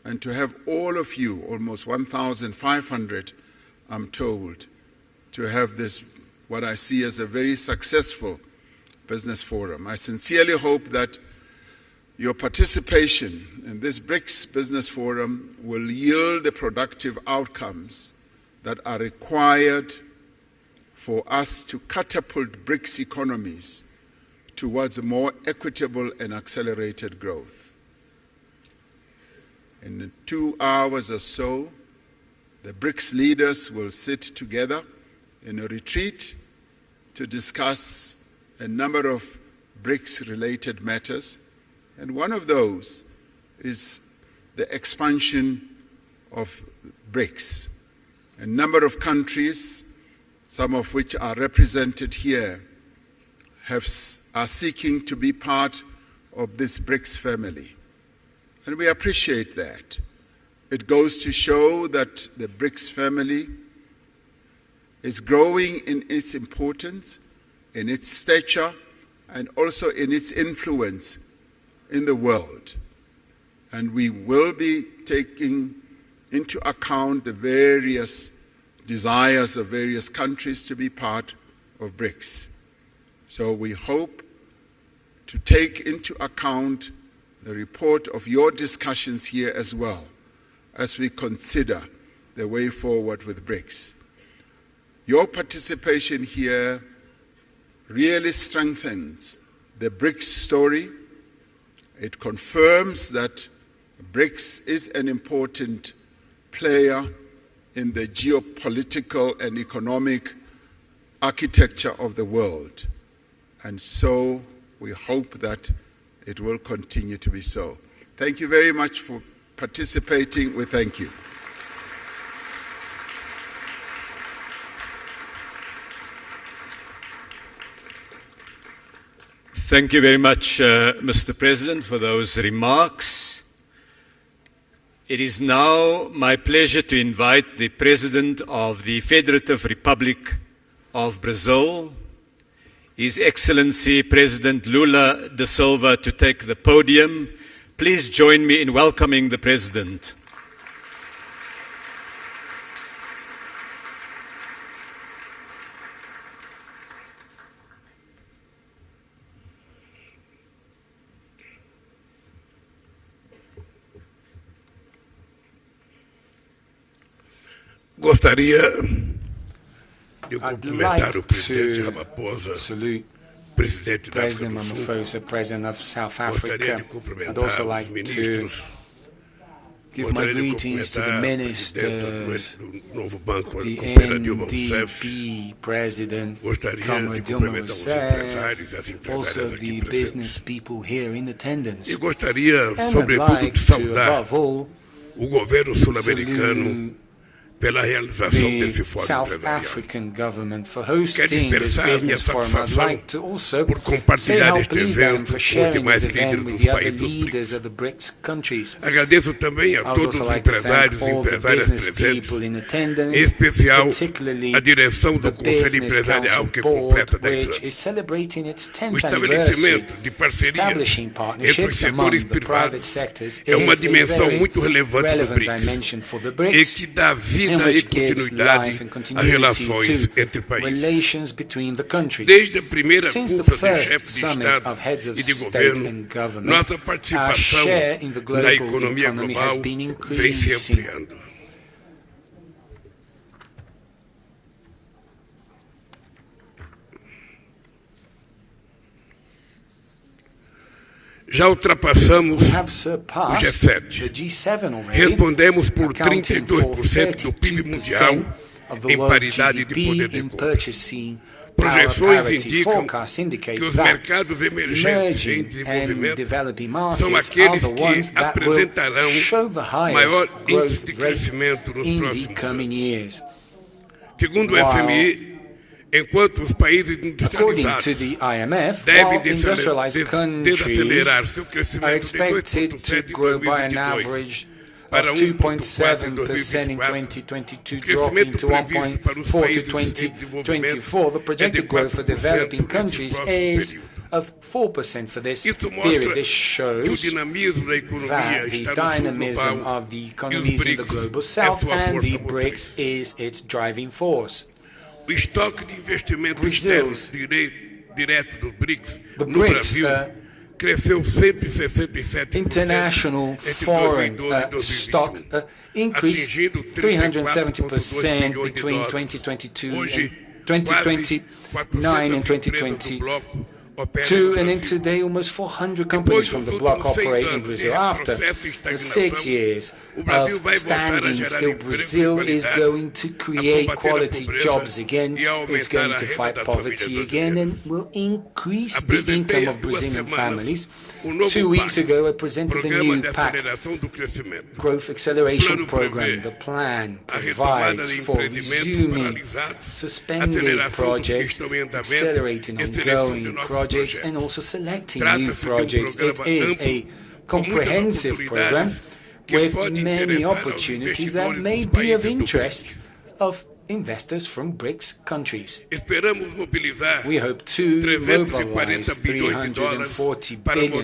and to have all of you, almost 1,500, I'm told, to have this, what I see as a very successful business forum. I sincerely hope that your participation in this BRICS Business Forum will yield the productive outcomes that are required for us to catapult BRICS economies towards a more equitable and accelerated growth. In 2 hours or so, the BRICS leaders will sit together in a retreat to discuss a number of BRICS-related matters, and one of those is the expansion of BRICS. A number of countries, some of which are represented here, are seeking to be part of this BRICS family. And we appreciate that. It goes to show that the BRICS family is growing in its importance, in its stature, and also in its influence in the world. And we will be taking into account the various desires of various countries to be part of BRICS. So we hope to take into account the report of your discussions here as well as we consider the way forward with BRICS. Your participation here really strengthens the BRICS story. It confirms that BRICS is an important player in the geopolitical and economic architecture of the world. And so we hope that it will continue to be so. Thank you very much for participating. We thank you. Thank you very much, Mr. President, for those remarks. It is now my pleasure to invite the President of the Federative Republic of Brazil, His Excellency President Lula da Silva, to take the podium. Please join me in welcoming the President. Gostaria de cumprimentar o presidente Ramaphosa, presidente da África do Sul. President of South Gostaria de Africa. I'd cumprimentar also like os to ministros. give my Gostaria de greetings to the cumprimentar a ministers, presidenta do novo banco, a the companheira Dilma Rousseff. NDB president, Gostaria de Comrade Dilma cumprimentar os Rousseff, empresários e as also empresárias aqui the business presentes. people here in attendance. E gostaria, And I'd sobretudo, like de to, saudar above all, o governo sul-americano salute pela realização the desse fórum South empresarial. African government for Quero hosting this expressar minha business forum. I'd satisfação like to also por say compartilhar how este pleased I am evento for com os sharing demais this event líderes with dos the other países dos leaders BRICS. of the BRICS countries. Agradeço também a I would todos also os like to empresários thank e all the empresárias business presentes, people in em attendance, especial particularly a direção do the Conselho Business Empresarial, Council que Board, completa 10 which anos. is celebrating its O 10th anniversary. estabelecimento de parcerias Establishing entre os partnerships among setores the private privados sectors é uma is a dimensão very muito relevante do relevant BRICS dimension for the e BRICS, que dá and vida e which gives continuidade life and às continuity relações to entre países. relations between the countries. Desde a primeira Since the cúpula de first chefes de summit Estado of heads of e de state governo, and government, nossa our participação share in the na global economia economy has global been vem se increasing. ampliando. Já ultrapassamos We have o surpassed G7. the G7 already, Respondemos por accounting for 32% do PIB 32% mundial of the em world paridade de GDP poder de in compra. purchasing power Projeções parity. indicam Forecasts indicate que os that mercados emergentes em emerging and desenvolvimento developing são markets aqueles are the que ones that will apresentarão show the highest maior índice growth de rate crescimento nos in the próximos coming anos. years. Segundo o While, FMI, enquanto os países according industrializados to the IMF, devem while industrialized countries desacelerar seu are crescimento de expected to 2,7% em grow by an 2022 average para of 2.7% in 2022, dropping to 1.4% to 2024. The projected growth for developing countries is of 4% for this Isso period. mostra This que o shows dinamismo da economia that the está no sul dynamism global of the e os economies in the BRICS global é south sua and the força BRICS motriz. is its driving force. O estoque de investimento externo Brazil's direto dos BRICS The no BRICS, Brasil cresceu 167% international entre foreign 2012 e stock 2021, increased atingindo 370% 34,2 between bilhões de 2022 Hoje, and 2029 and 2022, and in today almost 400 companies from the bloc operate in Brazil. After the 6 years of standing still, Brazil is going to create quality jobs again, it's going to fight poverty again, and will increase the income of Brazilian families. 2 weeks ago, I presented the new PAC, Growth Acceleration Program. The plan provides for resuming suspended projects, accelerating ongoing projects, and also selecting new projects. It is a comprehensive program with many opportunities that may be of interest of investors from BRICS countries. We hope to mobilize $340 billion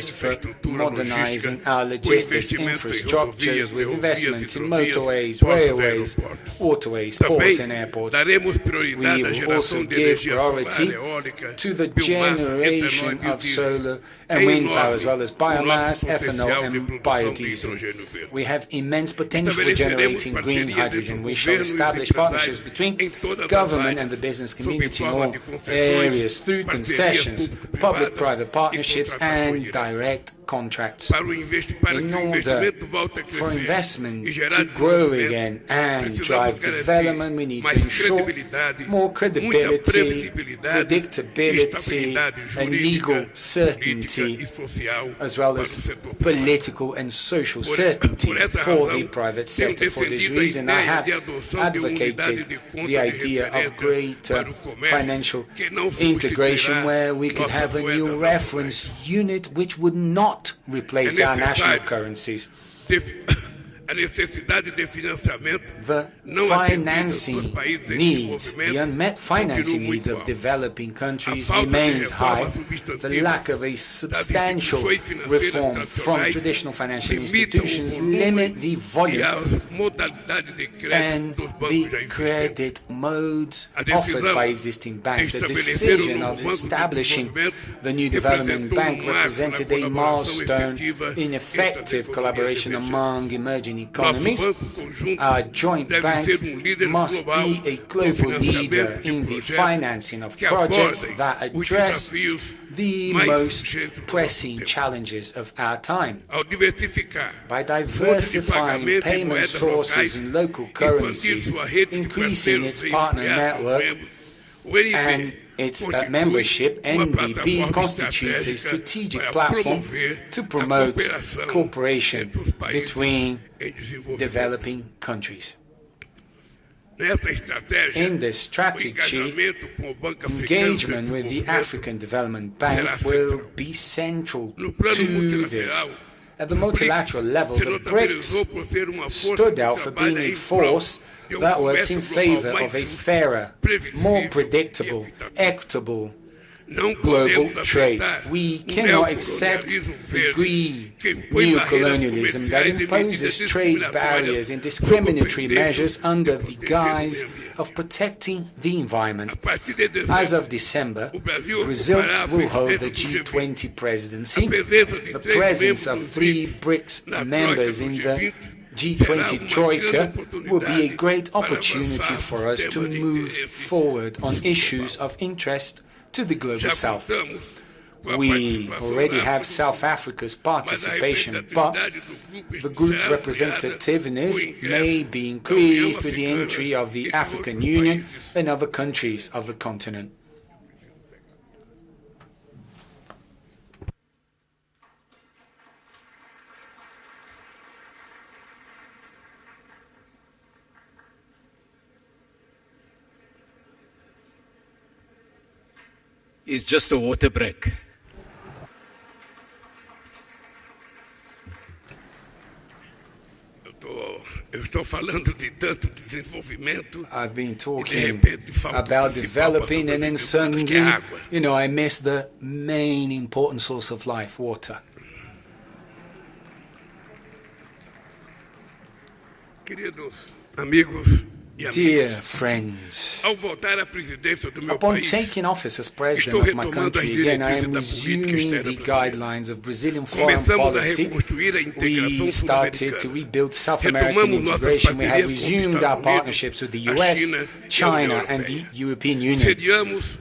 for modernizing our logistics infrastructures with investments in motorways, railways, waterways, ports and airports. We will also give priority to the generation of solar and wind power, as well as biomass, ethanol and biodiesel. We have immense potential for generating green hydrogen. We shall establish partnerships between government and the business community in all areas through concessions, public-private partnerships and direct contracts. In order for investment to grow again and drive development, we need to ensure more credibility, predictability, and legal certainty, as well as political and social certainty for the private sector. For this reason, I have advocated the idea of greater financial integration, where we could have a new reference unit which would not replace our national currencies. The financing needs, the unmet financing needs of developing countries remains high. The lack of a substantial reform from traditional financial institutions limit the volume and the credit modes offered by existing banks. The decision of establishing the new development bank represented a milestone in effective collaboration among emerging economies. Our joint bank must be a global leader in the financing of projects that address the most pressing challenges of our time. By diversifying payment sources in local currencies, increasing its partner network, and its membership, NDP constitutes a strategic platform to promote cooperation between developing countries. In this strategy, engagement with the African Development Bank will be central to this. At the multilateral level, the BRICS stood out for being a force that works in favor of a fairer, more predictable, equitable global trade. We cannot accept the greed neocolonialism that imposes trade barriers and discriminatory measures under the guise of protecting the environment. As of December, Brazil will hold the G20 presidency. The presence of 3 BRICS members in the G20 Troika will be a great opportunity for us to move forward on issues of interest to the Global South. We already have South Africa's participation, but the group's representativeness may be increased with the entry of the African Union and other countries of the continent. Is just a water break. I've been talking about developing, and then suddenly, I miss the main important source of life, water. Queridos amigos, dear friends, upon taking office as president of my country again, I am resuming the guidelines of Brazilian foreign policy. We started to rebuild South American integration. We have resumed our partnerships with the US, China, and the European Union.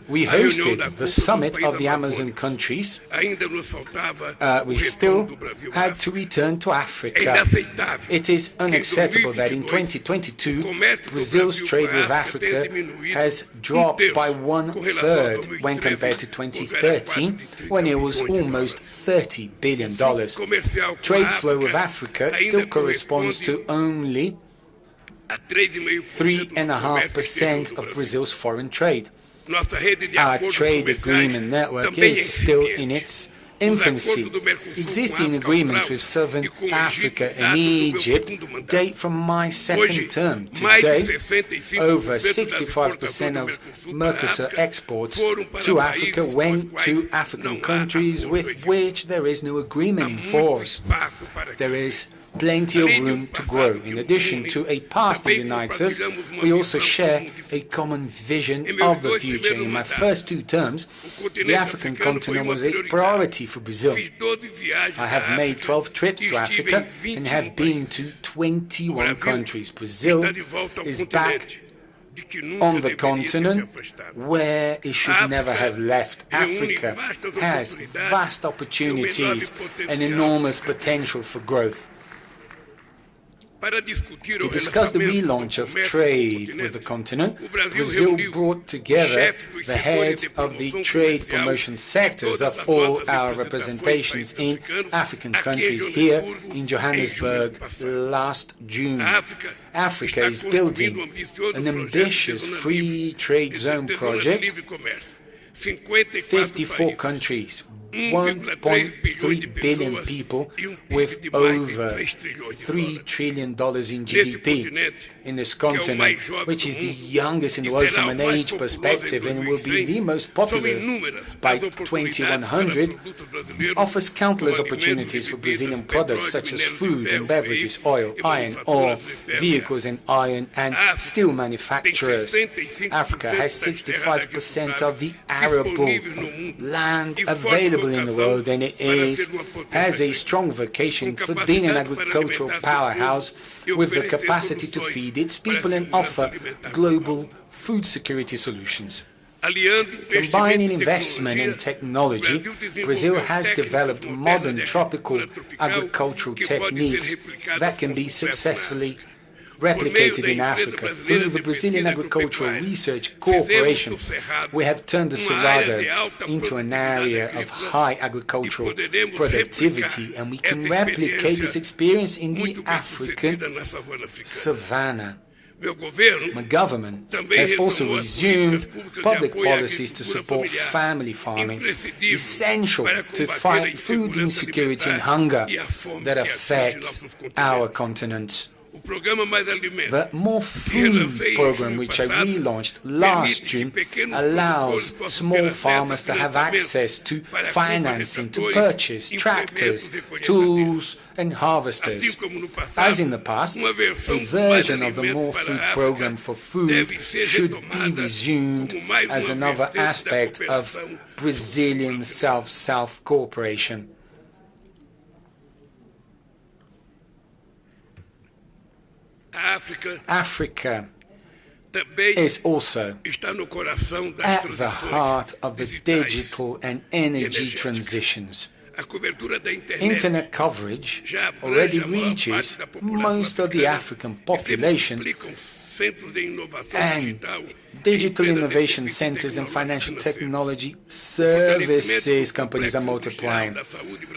We hosted the summit of the Amazon countries. We still had to return to Africa. It is unacceptable that in 2022, Brazil's trade with Africa has dropped by 1/3 when compared to 2013, when it was almost $30 billion. Trade flow with Africa still corresponds to only 3.5% of Brazil's foreign trade. Our trade agreement network is still in its infancy. Existing agreements with Southern Africa and Egypt date from my second term. Today, over 65% of Mercosur exports to Africa went to African countries with which there is no agreement in force. There is plenty of room to grow. In addition to a past that unites us, we also share a common vision of the future. In my first 2 terms, the African continent was a priority for Brazil. I have made 12 trips to Africa and have been to 21 countries. Brazil is back on the continent where it should never have left. Africa has vast opportunities and enormous potential for growth. To discuss the relaunch of trade with the continent, Brazil brought together the heads of the trade promotion sectors of all our representations in African countries here in Johannesburg last June. Africa is building an ambitious free trade zone project. 54 countries, 1.3 billion people with over $3 trillion in GDP in this continent, which is the youngest in the world from an age perspective and will be the most popular by 2100, offers countless opportunities for Brazilian products such as food and beverages, oil, iron ore, vehicles and iron and steel manufacturers. Africa has 65% of the arable land available in the world, and it has a strong vocation for being an agricultural powerhouse with the capacity to feed its people and offer global food security solutions. Combining investment and technology, Brazil has developed modern tropical agricultural techniques that can be successfully replicated in Africa. Through the Brazilian Agricultural Research Corporation, we have turned the Cerrado into an area of high agricultural productivity, and we can replicate this experience in the African savanna. My government has also resumed public policies to support family farming, essential to fight food insecurity and hunger that affects our continent. The More Food program, which I relaunched last June, allows small farmers to have access to financing to purchase tractors, tools and harvesters. As in the past, a version of the More Food program for food should be resumed as another aspect of Brazilian South-South cooperation. Africa is also at the heart of the digital and energy transitions. Internet coverage already reaches most of the African population, and digital innovation centers and financial technology services companies are multiplying,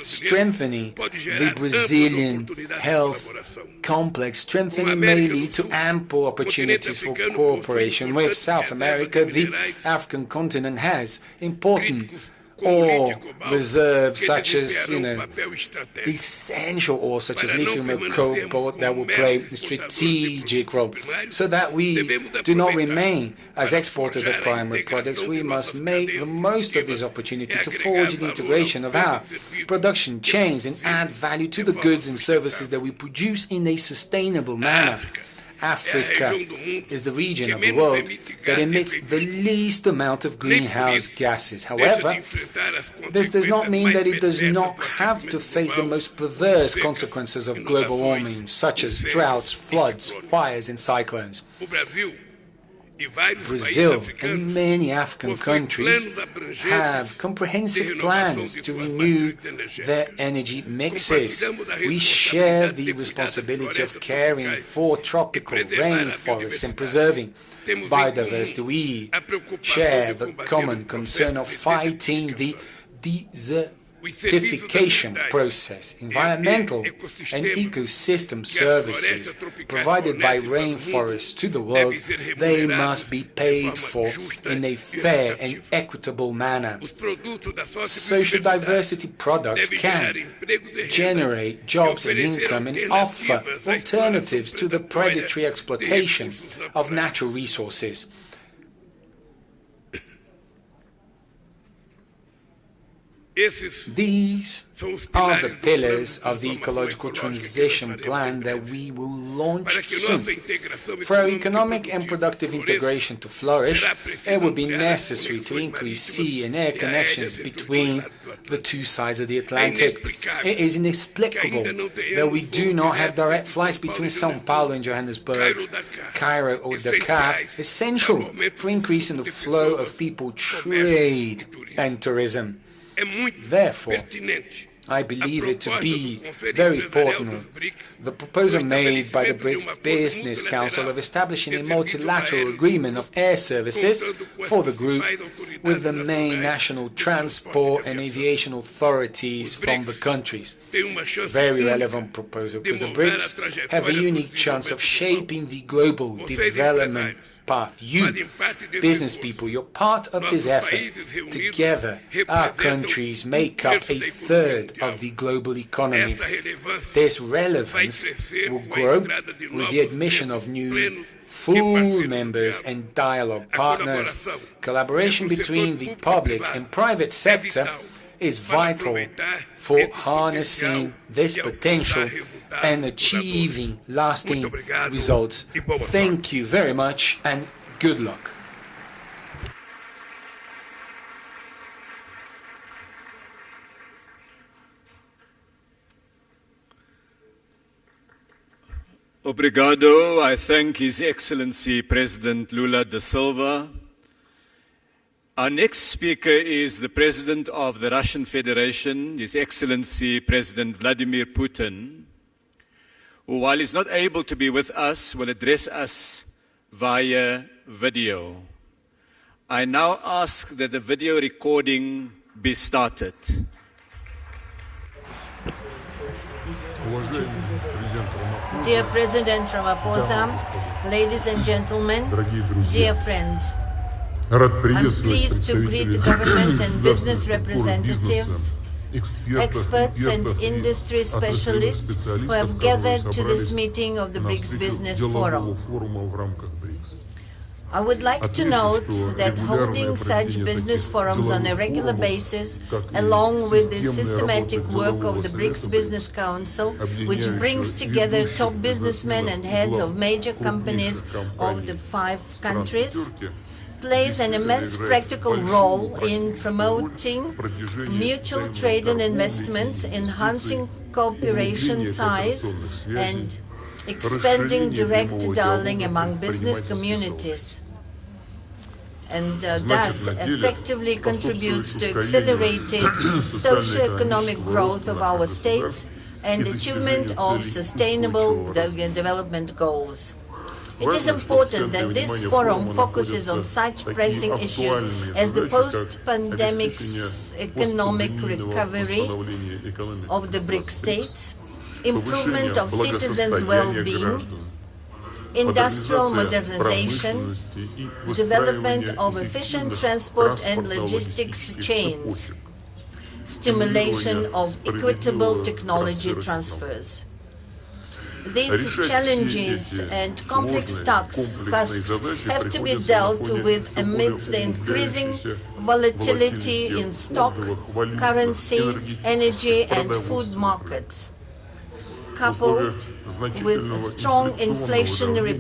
strengthening the Brazilian health complex. Strengthening may lead to ample opportunities for cooperation with South America. The African continent has important ore reserves such as, essential ore such as lithium and cobalt that will play a strategic role. So that we do not remain as exporters of primary products, we must make the most of this opportunity to forge the integration of our production chains and add value to the goods and services that we produce in a sustainable manner. Africa is the region of the world that emits the least amount of greenhouse gases. However, this does not mean that it does not have to face the most perverse consequences of global warming, such as droughts, floods, fires, and cyclones. Brazil and many African countries have comprehensive plans to renew their energy mixes. We share the responsibility of caring for tropical rainforests and preserving biodiversity. We share the common concern of fighting the desertification process. Environmental and ecosystem services provided by rainforests to the world, they must be paid for in a fair and equitable manner. Social diversity products can generate jobs and income and offer alternatives to the predatory exploitation of natural resources. These are the pillars of the ecological transition plan that we will launch soon. For our economic and productive integration to flourish, it will be necessary to increase sea and air connections between the two sides of the Atlantic. It is inexplicable that we do not have direct flights between São Paulo and Johannesburg, Cairo or Dakar, essential for increasing the flow of people, trade and tourism. Therefore, I believe it to be very important, the proposal made by the BRICS Business Council of establishing a multilateral agreement of air services for the group with the main national transport and aviation authorities from the countries. Very relevant proposal, because the BRICS have a unique chance of shaping the global development path. You, business people, you're part of this effort. Together, our countries make up a third of the global economy. This relevance will grow with the admission of new full members and dialogue partners. Collaboration between the public and private sector is vital for harnessing this potential and achieving lasting results. Thank you very much and good luck. Obrigado. I thank His Excellency President Lula da Silva. Our next speaker is the President of the Russian Federation, His Excellency President Vladimir Putin, who, while he's not able to be with us, will address us via video. I now ask that the video recording be started. Dear President Ramaphosa, ladies and gentlemen, dear friends, I'm pleased to greet the government and business representatives, experts and industry specialists who have gathered to this meeting of the BRICS Business Forum. I would like to note that holding such business forums on a regular basis, along with the systematic work of the BRICS Business Council, which brings together top businessmen and heads of major companies of the 5 countries, plays an immense practical role in promoting mutual trade and investments, enhancing cooperation ties, and expanding direct dialogue among business communities, and thus effectively contributes to accelerated socio-economic growth of our states and achievement of sustainable development goals. It is important that this forum focuses on such pressing issues as the post-pandemic economic recovery of the BRICS states, improvement of citizens' well-being, industrial modernization, development of efficient transport and logistics chains, stimulation of equitable technology transfers. These challenges and complex tasks have to be dealt with amidst the increasing volatility in stock, currency, energy and food markets, coupled with strong inflationary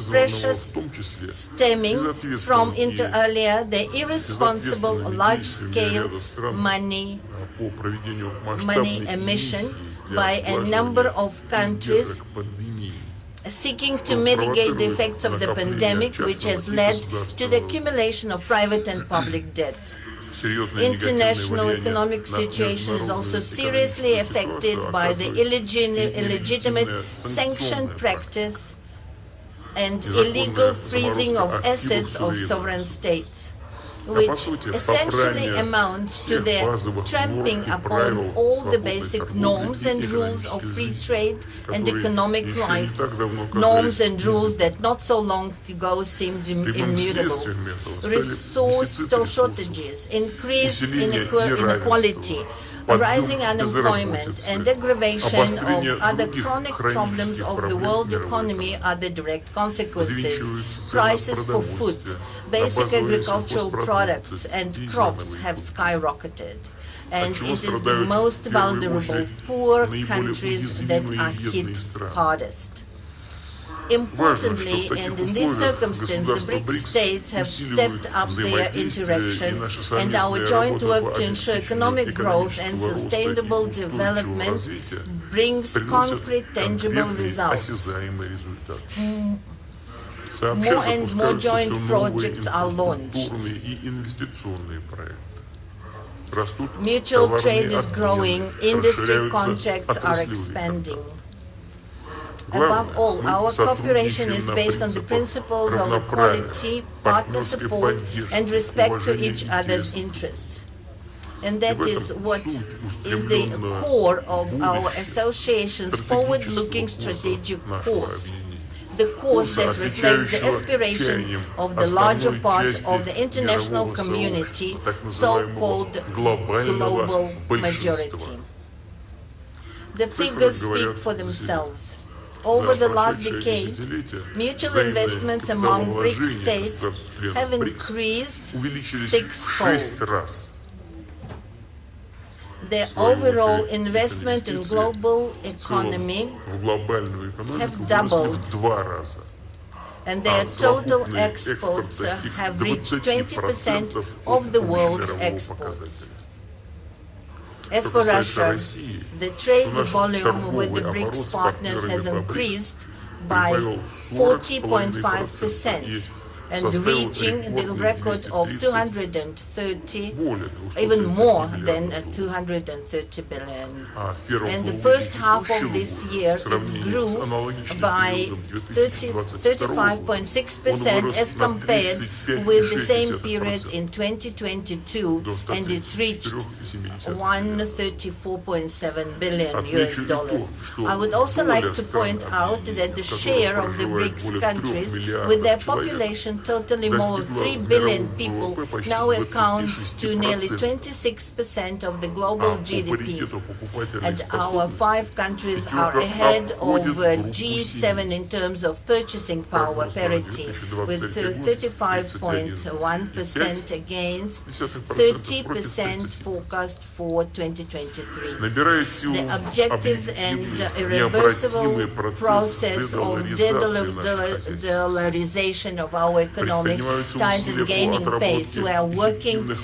pressures stemming from, inter alia, the irresponsible large-scale money emission by a number of countries seeking to mitigate the effects of the pandemic, which has led to the accumulation of private and public debt. International economic situation is also seriously affected by the illegitimate sanction practice and illegal freezing of assets of sovereign states, which essentially amounts to the trampling upon all the basic norms and rules of free trade and economic life, norms and rules that not so long ago seemed immutable. Resource shortages, increased inequality, rising unemployment, and aggravation of other chronic problems of the world economy are the direct consequences. Prices for food, basic agricultural products, and crops have skyrocketed, and it is the most vulnerable, poor countries that are hit hardest. Importantly, and in this circumstance, the BRICS states have stepped up their interaction, and our joint work to ensure economic growth and sustainable development brings concrete, tangible results. More and more joint projects are launched. Mutual trade is growing, industry contracts are expanding. Above all, our cooperation is based on the principles of equality, partner support, and respect to each other's interests. And that is what is the core of our association's forward-looking strategic course. The course that reflects the aspiration of the larger part of the international community, so-called global majority. The figures speak for themselves. Over the last decade, mutual investments among BRICS states have increased sixfold. Their overall investment in global economy have doubled, and their total exports have reached 20% of the world's exports. As for Russia, the trade volume with the BRICS partners has increased by 40.5%, and reaching the record of 230, even more than 230 billion. And the first half of this year, it grew by 35.6% as compared with the same period in 2022, and it reached $134.7 billion US. I would also like to point out that the share of the BRICS countries with their population totaling more than 3 billion people now accounts to nearly 26% of the global GDP. And our 5 countries are ahead of G7 in terms of purchasing power parity, with 35.1% against 30% forecast for 2023. The objectives and irreversible process of de-dollarization of our economic ties is gaining pace. We are working to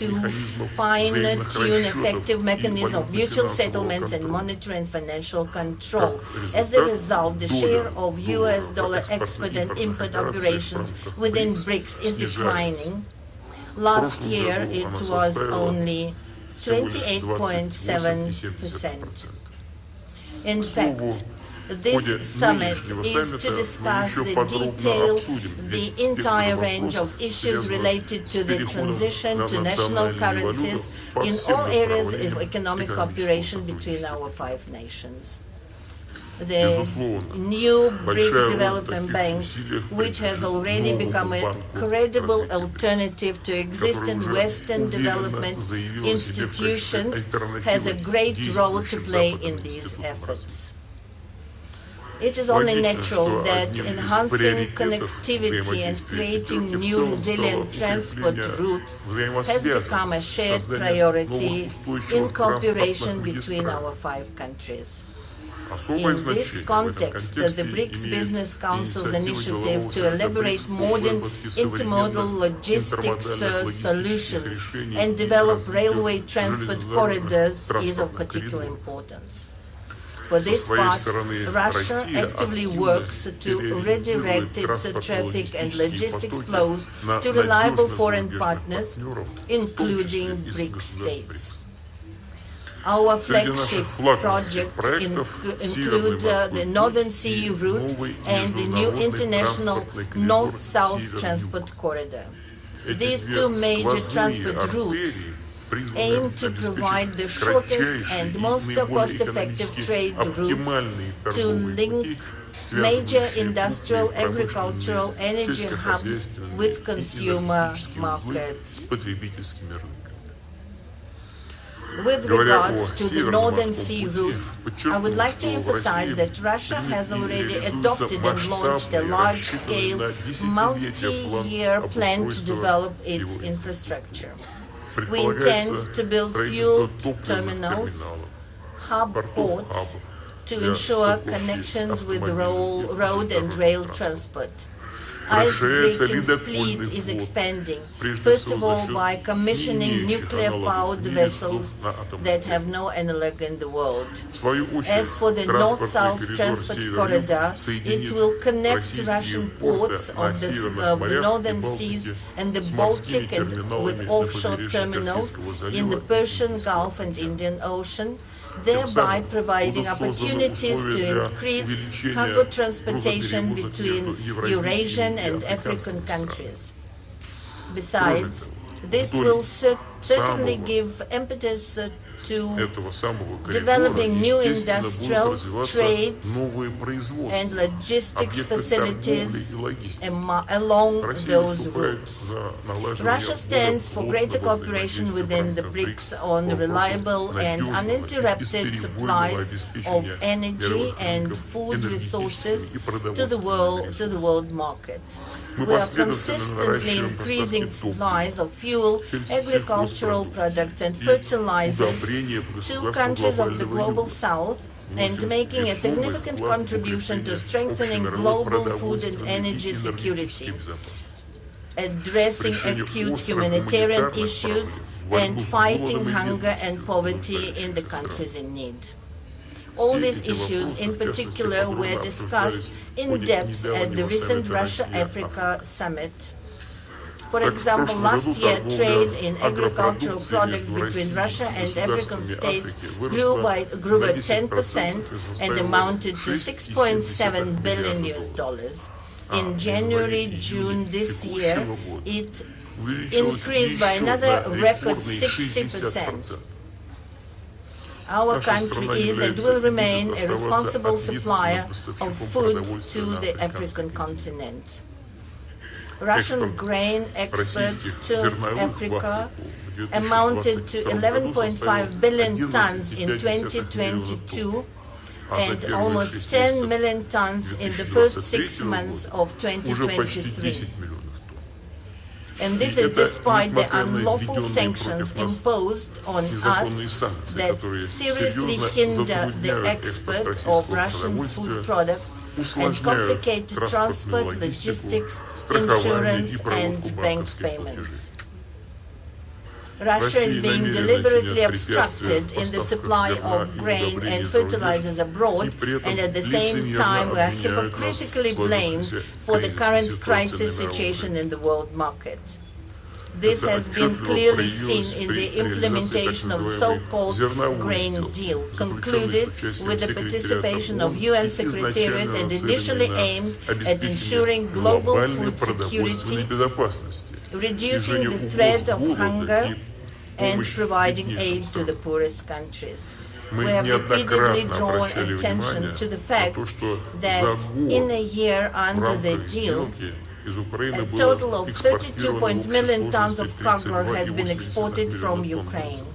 fine-tune effective mechanisms of mutual settlements and monetary and financial control. As a result, the share of US dollar export and import operations within BRICS is declining. Last year, it was only 28.7%. In fact, this summit is to discuss the entire range of issues related to the transition to national currencies in all areas of economic cooperation between our 5 nations. The new BRICS Development Bank, which has already become a credible alternative to existing Western development institutions, has a great role to play in these efforts. It is only natural that enhancing connectivity and creating new resilient transport routes has become a shared priority in cooperation between our 5 countries. In this context, the BRICS Business Council's initiative to elaborate modern intermodal logistics solutions and develop railway transport corridors is of particular importance. For this part, Russia actively works to redirect its traffic and logistics flows to reliable foreign partners, including BRICS states. Our flagship projects include the Northern Sea route and the new international North-South transport corridor. These 2 major transport routes aim to provide the shortest and most cost-effective trade routes to link major industrial, agricultural, energy hubs with consumer markets. With regards to the Northern Sea route, I would like to emphasize that Russia has already adopted and launched a large-scale, multi-year plan to develop its infrastructure. We intend to build fuel terminals, hub ports, to ensure connections with the road and rail transport. Icebreaking fleet is expanding, first of all by commissioning nuclear-powered vessels that have no analog in the world. As for the North-South transport corridor, it will connect Russian ports of the northern seas and the Baltic and with offshore terminals in the Persian Gulf and Indian Ocean, thereby providing opportunities to increase cargo transportation between Eurasian and African countries. Besides, this will certainly give impetus to developing new industrial, trade, and logistics facilities along those routes. Russia stands for greater cooperation within the BRICS on reliable and uninterrupted supplies of energy and food resources to the world market. We are consistently increasing supplies of fuel, agricultural products, and fertilizers to countries of the global south and making a significant contribution to strengthening global food and energy security, addressing acute humanitarian issues, and fighting hunger and poverty in the countries in need. All these issues, in particular, were discussed in depth at the recent Russia-Africa summit. For example, last year, trade in agricultural products between Russia and African states grew by 10% and amounted to $6.7 billion. In January-June this year, it increased by another record 60%. Our country is and will remain a responsible supplier of food to the African continent. Russian grain exports to Africa amounted to 11.5 billion tons in 2022 and almost 10 million tons in the first 6 months of 2023. And this is despite the unlawful sanctions imposed on us that seriously hinder the export of Russian food products and complicate transport, logistics, insurance, and bank payments. Russia is being deliberately obstructed in the supply of grain and fertilizers abroad, and at the same time we are hypocritically blamed for the current crisis situation in the world market. This has been clearly seen in the implementation of the so-called grain deal, concluded with the participation of UN Secretariat and initially aimed at ensuring global food security, reducing the threat of hunger, and providing aid to the poorest countries. We have repeatedly drawn attention to the fact that in a year under the deal, a total of 32 million tons of cargo has been exported from Ukraine,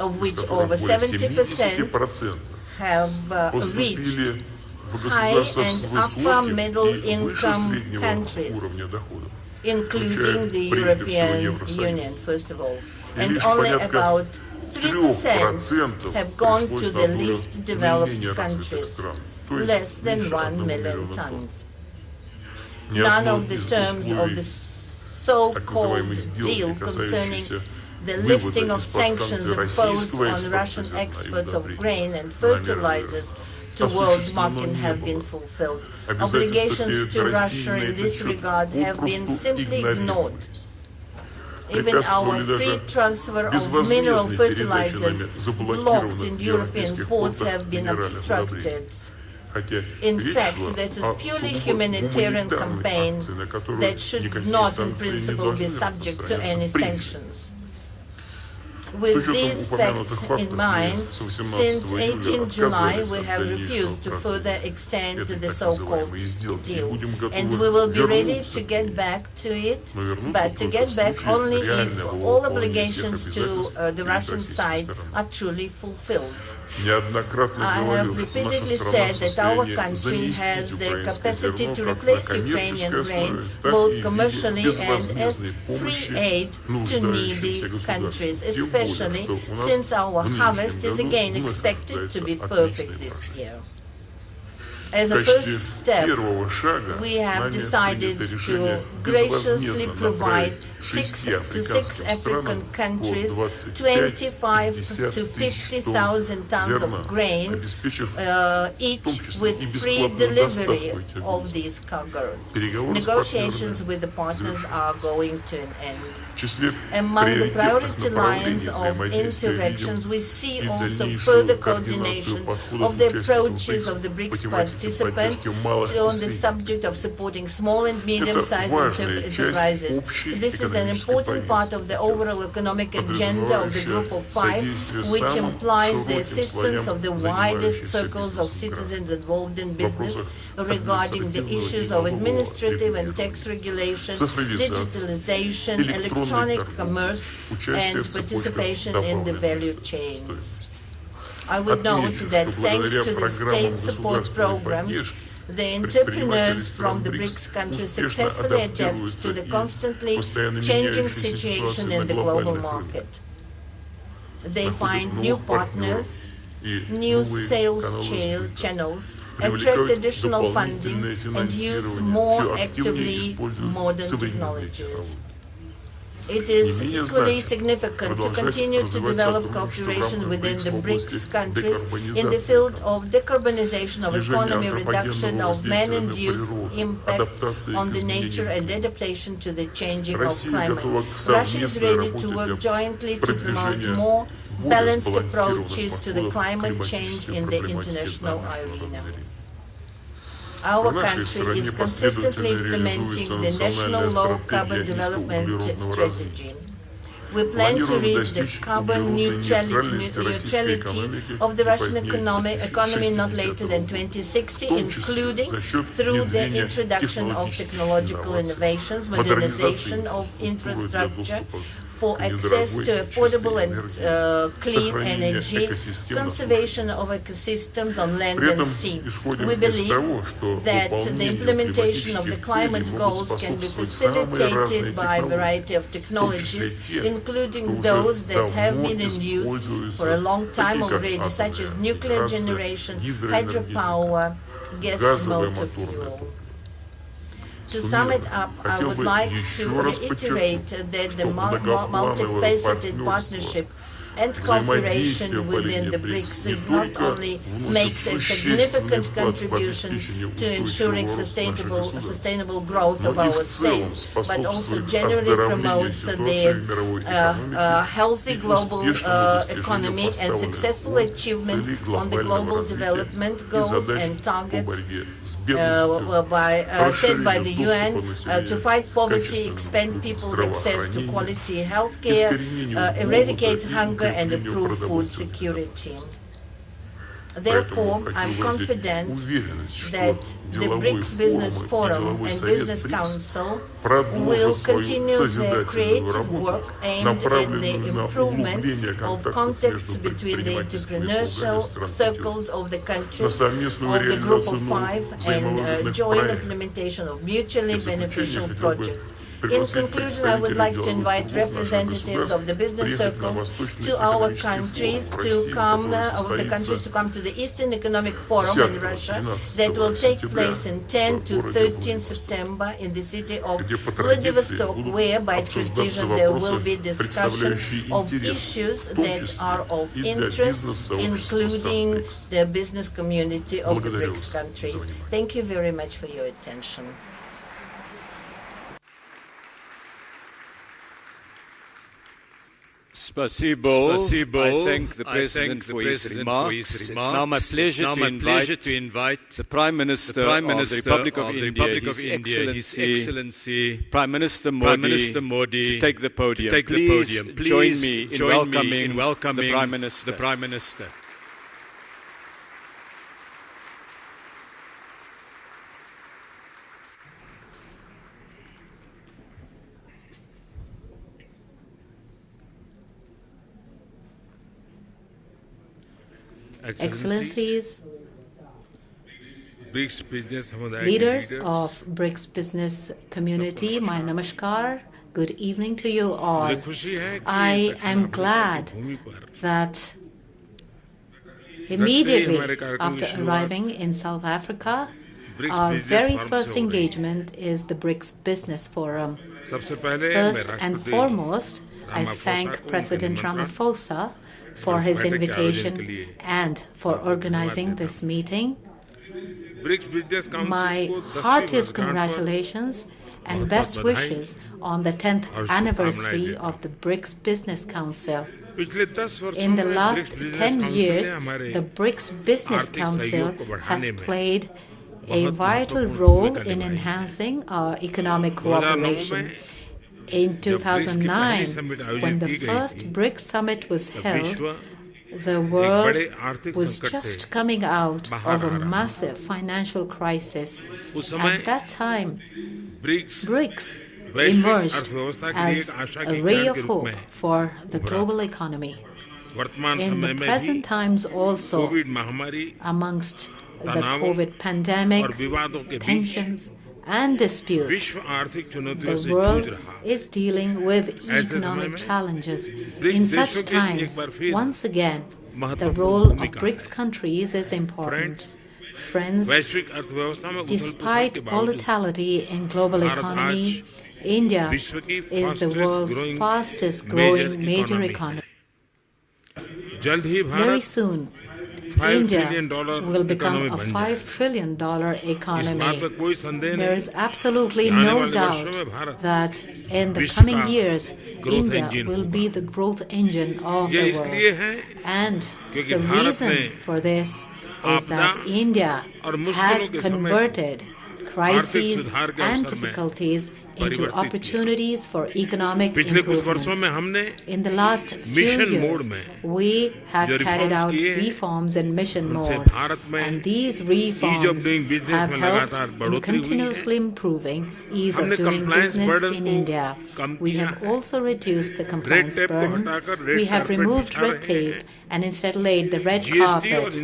of which over 70% have reached high and upper middle income countries, including the European Union, first of all, and only about 3% have gone to the least developed countries, less than 1 million tons. None of the terms of the so-called deal concerning the lifting of sanctions imposed on Russian exports of grain and fertilizers to world market have been fulfilled. Obligations to Russia in this regard have been simply ignored. Even our free transfer of mineral fertilizers blocked in European ports have been obstructed. In fact, that is a purely humanitarian campaign that should not, in principle, be subject to any sanctions. With these facts in mind, since 18 July, we have refused to further extend the so-called deal, and we will be ready to get back to it, but to get back only if all obligations to the Russian side are truly fulfilled. I have repeatedly said that our country has the capacity to replace Ukrainian grain, both commercially and as free aid to needy countries, especially especially since our harvest is again expected to be perfect this year. As a first step, we have decided to graciously provide six African countries 25 to 50,000 tons of grain, each with free delivery of these cargoes. Negotiations with the partners are going to an end. Among the priority lines of interactions, we see also further coordination of the approaches of the BRICS participants on the subject of supporting small and medium-sized enterprises. This is an important part of the overall economic agenda of the Group of Five, which implies the assistance of the widest circles of citizens involved in business regarding the issues of administrative and tax regulation, digitalization, electronic commerce, and participation in the value chains. I would note that thanks to the state support programs, the entrepreneurs from the BRICS countries successfully adapt to the constantly changing situation in the global market. They find new partners, new sales channels, attract additional funding, and use more actively modern technologies. It is equally significant to continue to develop cooperation within the BRICS countries in the field of decarbonization of economy, reduction of man-induced impact on the nature, and adaptation to the changing of climate. Russia is ready to work jointly to promote more balanced approaches to the climate change in the international arena. Our country is consistently implementing the national low-carbon development strategy. We plan to reach the carbon neutrality of the Russian economy not later than 2060, including through the introduction of technological innovations, modernization of infrastructure, for access to affordable and clean energy, conservation of ecosystems on land and sea. We believe that the implementation of the climate goals can be facilitated by a variety of technologies, including those that have been in use for a long time already, such as nuclear generation, hydropower, gas motor fuel. To sum it up, I would like to reiterate that the multifaceted partnership and cooperation within the BRICS not only makes a significant contribution to ensuring sustainable growth of our states, but also generally promotes the healthy global economy and successful achievement on the global development goals and targets set by the UN to fight poverty, expand people's access to quality health care, eradicate hunger, and improve food security. Therefore, I'm confident that the BRICS Business Forum and Business Council will continue their creative work aimed at the improvement of contacts between the entrepreneurial circles of the countries of the Group of Five and joint implementation of mutually beneficial projects. In conclusion, I would like to invite representatives of the business circles to our countries to come, to the Eastern Economic Forum in Russia that will take place in 10 to 13 September in the city of Vladivostok, where by tradition there will be discussion of issues that are of interest, including the business community of the BRICS countries. Thank you very much for your attention. Spasibo. I thank the President for his remarks. It's now my pleasure to invite the Prime Minister of the Republic of India, His Excellency Prime Minister Modi, to take the podium. Please join me in welcoming the Prime Minister. Excellencies, leaders of BRICS business community, my namaskar Good evening to you all. I am glad that immediately after arriving in South Africa, our very first engagement is the BRICS Business Forum. First and foremost, I thank President Ramaphosa for his invitation and for organizing this meeting. My heartiest congratulations and best wishes on the 10th anniversary of the BRICS Business Council. In the last 10 years, the BRICS Business Council has played a vital role in enhancing our economic cooperation. In 2009, when the first BRICS summit was held, the world was just coming out of a massive financial crisis. At that time, BRICS emerged as a ray of hope for the global economy. In the present times also, amongst the COVID pandemic, tensions, and disputes, the world is dealing with economic challenges. In such times, once again, the role of BRICS countries is important. Friends, despite volatility in global economy, India is the world's fastest growing major economy. Very soon, India will become a $5 trillion economy. There is absolutely no doubt that in the coming years, India will be the growth engine of the world. And the reason for this is that India has converted crises and difficulties into opportunities for economic improvements. In the last few years, we have carried out reforms in mission mode, and these reforms have helped in continuously improving ease of doing business in India. We have also reduced the compliance burden. We have removed red tape and instead laid the red carpet.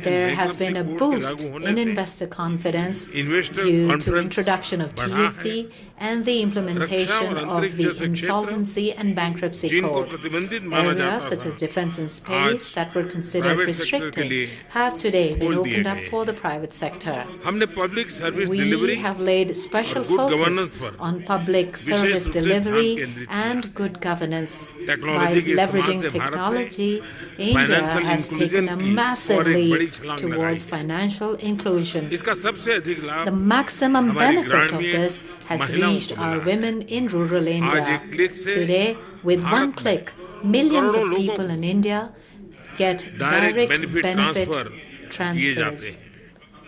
There has been a boost in investor confidence due to introduction of GST and the implementation of the Insolvency and Bankruptcy Code. Areas such as defense and space that were considered restricted have today been opened up for the private sector. We have laid special focus on public service delivery and good governance. By leveraging technology, India has taken a massive leap towards financial inclusion. The maximum benefit of this has reached our women in rural India. Today, with one click, millions of people in India get direct benefit transfers.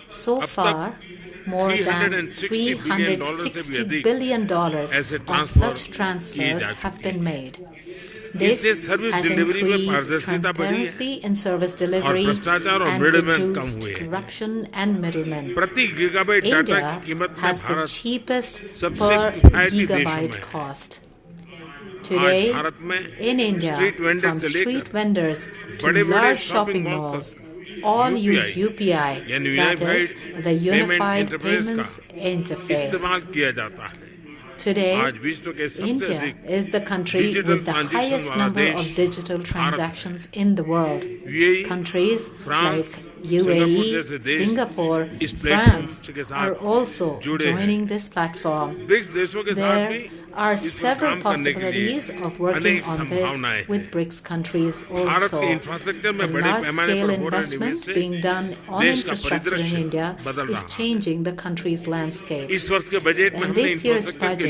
So far, more than $360 billion of such transfers have been made. This has increased transparency in service delivery and reduced corruption and middlemen. India has the cheapest per gigabyte cost. Today, in India, from street vendors to large shopping malls, all use UPI, that is, the Unified Payments Interface. Today, India is the country with the highest number of digital transactions in the world. Countries like UAE, Singapore, France are also joining this platform. There are several possibilities of working on this with BRICS countries also. The large-scale investment being done on infrastructure in India is changing the country's landscape. In this year's budget,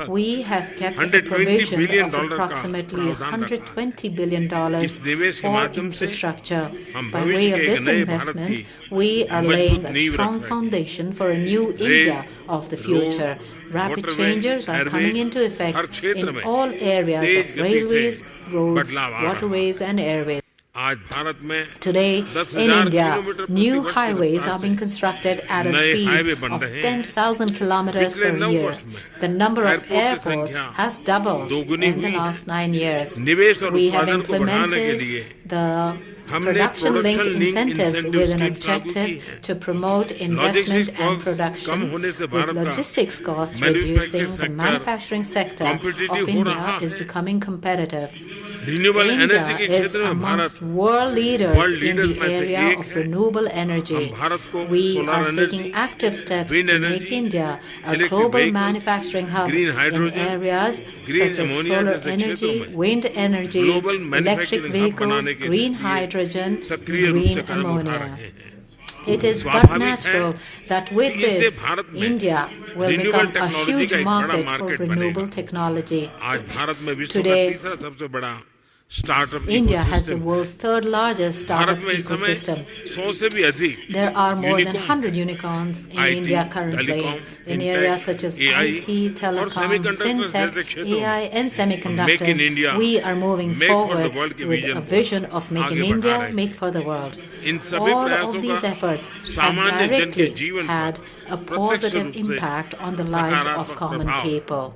we have kept a provision of approximately $120 billion for infrastructure. By way of this investment, we are laying a strong foundation for a new India of the future. Rapid changes are coming into effect in all areas of railways, roads, waterways, and airways. Today, in India, new highways are being constructed at a speed of 10,000 kilometers per year. The number of airports has doubled in the last 9 years. We have implemented the the production-linked incentives with an objective to promote investment and production, with logistics costs reducing, the manufacturing sector of India is becoming competitive. India is amongst world leaders in the area of renewable energy. We are taking active steps to make India a global manufacturing hub in areas such as solar energy, wind energy, electric vehicles, green hydrogen, green ammonia. It is but natural that with this, India will become a huge market for renewable technology. Today, India has the world's third largest startup ecosystem. There are more than 100 unicorns in India currently in areas such as IT, telecom, fintech, AI, and semiconductors. We are moving forward with a vision of making India make for the world. All of these efforts have directly had a positive impact on the lives of common people.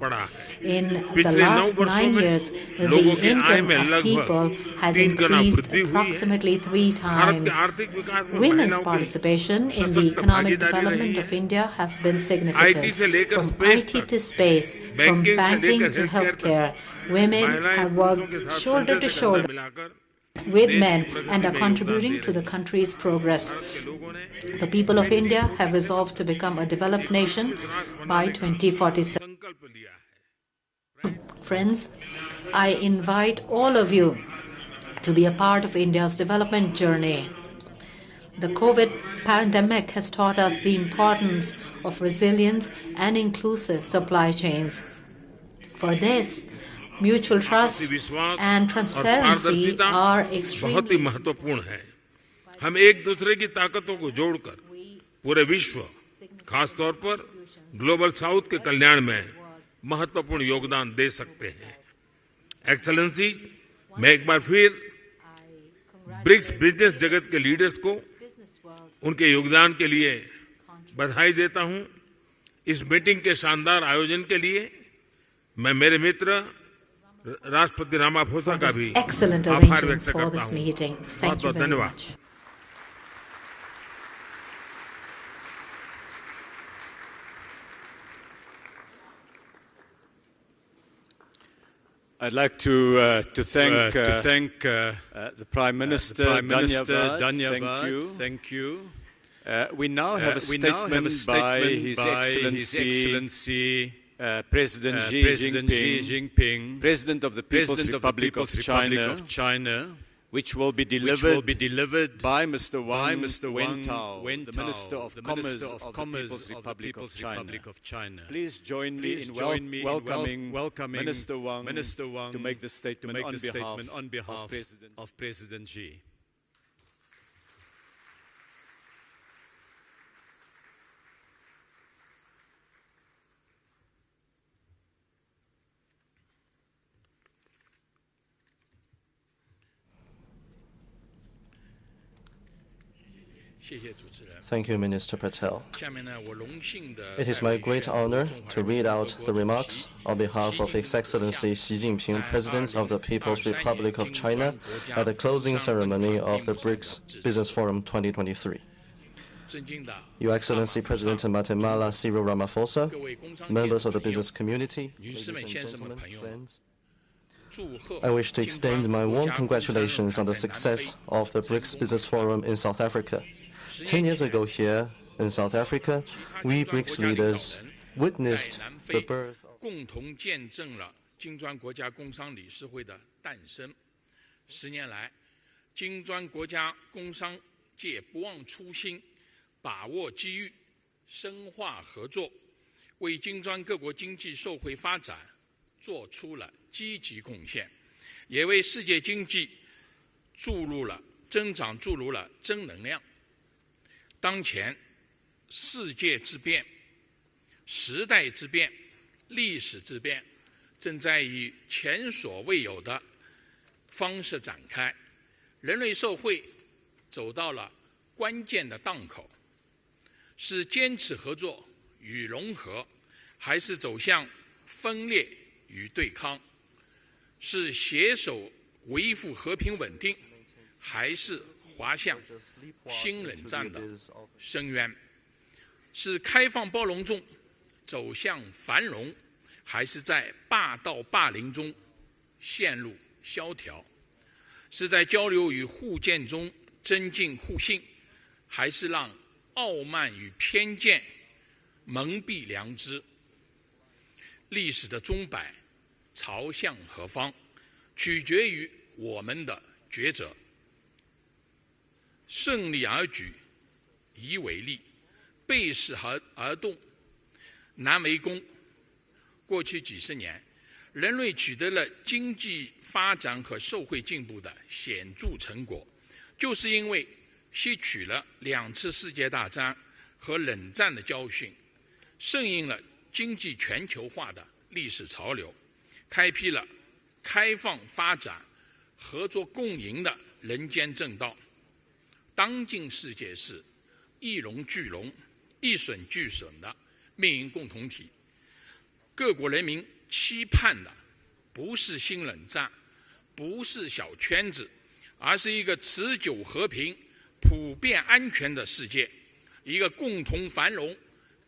In the last 9 years, the income of people has increased approximately 3 times. Women's participation in the economic development of India has been significant. From IT to space, from banking to healthcare, women have worked shoulder to shoulder with men and are contributing to the country's progress. The people of India have resolved to become a developed nation by 2047. Friends, I invite all of you to be a part of India's development journey. The COVID pandemic has taught us the importance of resilient and inclusive supply chains. For this, mutual trust and transparency are extremely महत्वपूर्ण है। हम एक दूसरे की ताकतों को जोड़कर पूरे विश्व, खास तौर पर ग्लोबल साउथ के कल्याण में महत्वपूर्ण योगदान दे सकते हैं। एक्सेलेंसी, मैं एक बार फिर ब्रिक्स बिजनेस जगत के लीडर्स को उनके योगदान के लिए बधाई देता हूं। इस मीटिंग के शानदार आयोजन के लिए मैं मेरे मित्र राष्ट्रपति रामाफोसा का भी आभार व्यक्त करता हूं। बहुत-बहुत धन्यवाद। I'd like to thank the Prime Minister, Danyavad. Thank you. We now have a statement by His Excellency President Xi Jinping, President of the People's Republic of China, which will be delivered by Mr. Wang Wentao, the Minister of Commerce of the People's Republic of China. Please join me in welcoming Minister Wang to make the statement on behalf of President Xi. Thank you, Minister Patel. It is my great honor to read out the remarks on behalf of His Excellency Xi Jinping, President of the People's Republic of China, at the closing ceremony of the BRICS Business Forum 2023. Your Excellency President Guatemala Cyril Ramaphosa, members of the business community, ladies and gentlemen, friends, I wish to extend my warm congratulations on the success of the BRICS Business Forum in South Africa. 10 years ago here in South Africa, we BRICS leaders witnessed the birth of 共同见证了金砖国家工商理事会的诞生。10年来，金砖国家工商界不忘初心，把握机遇，深化合作，为金砖各国经济社会发展做出了积极贡献，也为世界经济增长注入了正能量。当前世界之变、时代之变、历史之变正在以前所未有的方式展开，人类社会走到了关键的档口，是坚持合作与融合，还是走向分裂与对抗？是携手维护和平稳定，还是滑向新冷战的深渊？是开放包容中走向繁荣，还是在霸道霸凌中陷入萧条？是在交流与互鉴中增进互信，还是让傲慢与偏见蒙蔽良知？历史的钟摆朝向何方，取决于我们的抉择。顺利而举，宜为利；背势而动，难为功。过去几十年，人类取得了经济发展和社会进步的显著成果，就是因为吸取了2次世界大战和冷战的教训，顺应了经济全球化的历史潮流，开辟了开放发展、合作共赢的人间正道。当今世界是一荣俱荣、一损俱损的命运共同体，各国人民期盼的不是新冷战，不是小圈子，而是一个持久和平、普遍安全的世界，一个共同繁荣、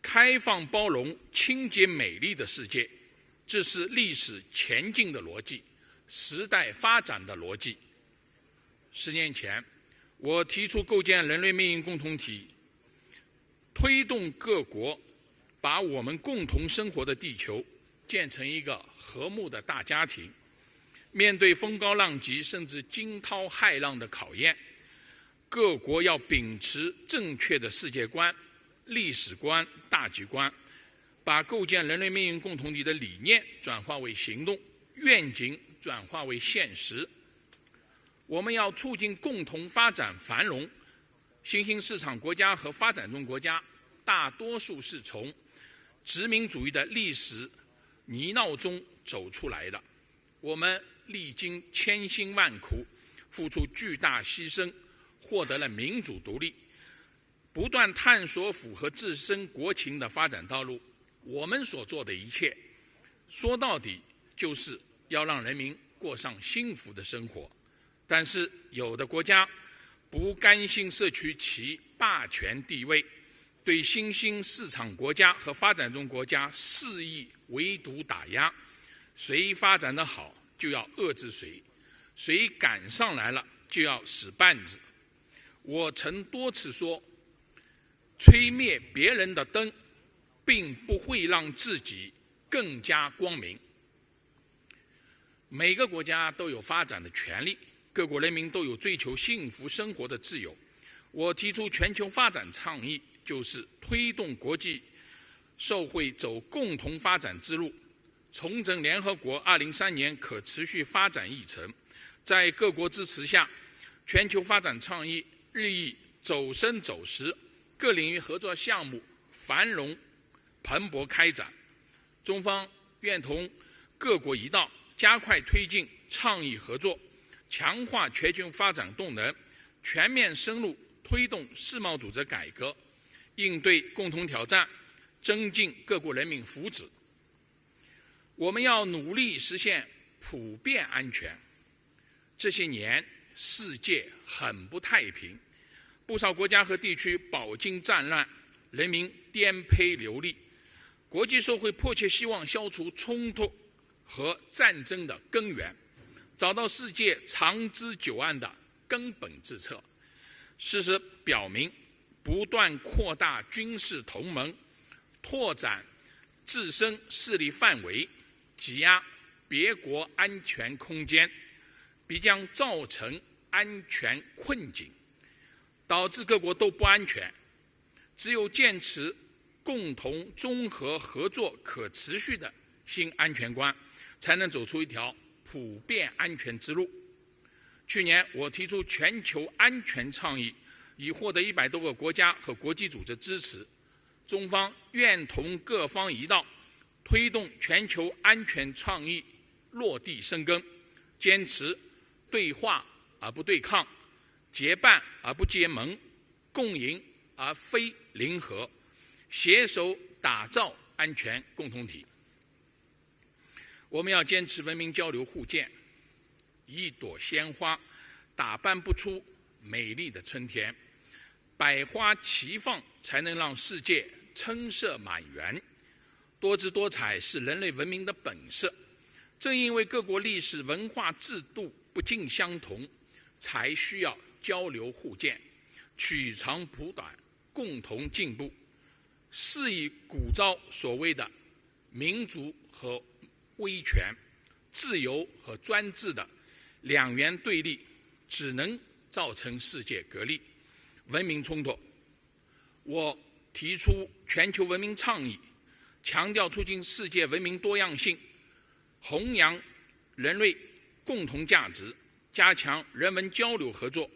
开放包容、清洁美丽的世界。这是历史前进的逻辑，时代发展的逻辑。10年前，我提出构建人类命运共同体，推动各国把我们共同生活的地球建成一个和睦的大家庭。面对风高浪急甚至惊涛骇浪的考验，各国要秉持正确的世界观、历史观、大局观，把构建人类命运共同体的理念转化为行动，愿景转化为现实。我们要促进共同发展繁荣。新兴市场国家和发展中国家大多数是从殖民主义的历史泥淖中走出来的，我们历经千辛万苦，付出巨大牺牲，获得了民主独立，不断探索符合自身国情的发展道路。我们所做的一切，说到底就是要让人民过上幸福的生活。但是有的国家不甘心摄取其霸权地位，对新兴市场国家和发展中国家肆意围堵打压，谁发展得好就要遏制谁，谁赶上来了就要使绊子。我曾多次说，吹灭别人的灯并不会让自己更加光明。每个国家都有发展的权利，各国人民都有追求幸福生活的自由。我提出全球发展倡议，就是推动国际社会走共同发展之路，重整联合国2030年可持续发展议程。在各国支持下，全球发展倡议日益走深走实，各领域合作项目繁荣蓬勃开展。中方愿同各国一道，加快推进倡议合作，强化全球发展动能，全面深入推动世贸组织改革，应对共同挑战，增进各国人民福祉。我们要努力实现普遍安全。这些年世界很不太平，不少国家和地区饱经战乱，人民颠沛流离。国际社会迫切希望消除冲突和战争的根源，找到世界长治久安的根本之策。事实表明，不断扩大军事同盟，拓展自身势力范围，挤压别国安全空间，必将造成安全困境，导致各国都不安全。只有坚持共同综合合作可持续的新安全观，才能走出一条普遍安全之路。去年我提出全球安全倡议，已获得100多个国家和国际组织支持。中方愿同各方一道，推动全球安全倡议落地生根，坚持对话而不对抗，结伴而不结盟，共赢而非零和，携手打造安全共同体。我们要坚持文明交流互鉴，一朵鲜花打扮不出美丽的春天，百花齐放才能让世界春色满园。多姿多彩是人类文明的本色，正因为各国历史文化制度不尽相同，才需要交流互鉴，取长补短，共同进步。是以鼓噪所谓的民主和威权、自由和专制的两元对立，只能造成世界隔离、文明冲突。我提出全球文明倡议，强调促进世界文明多样性，弘扬人类共同价值，加强人文交流合作。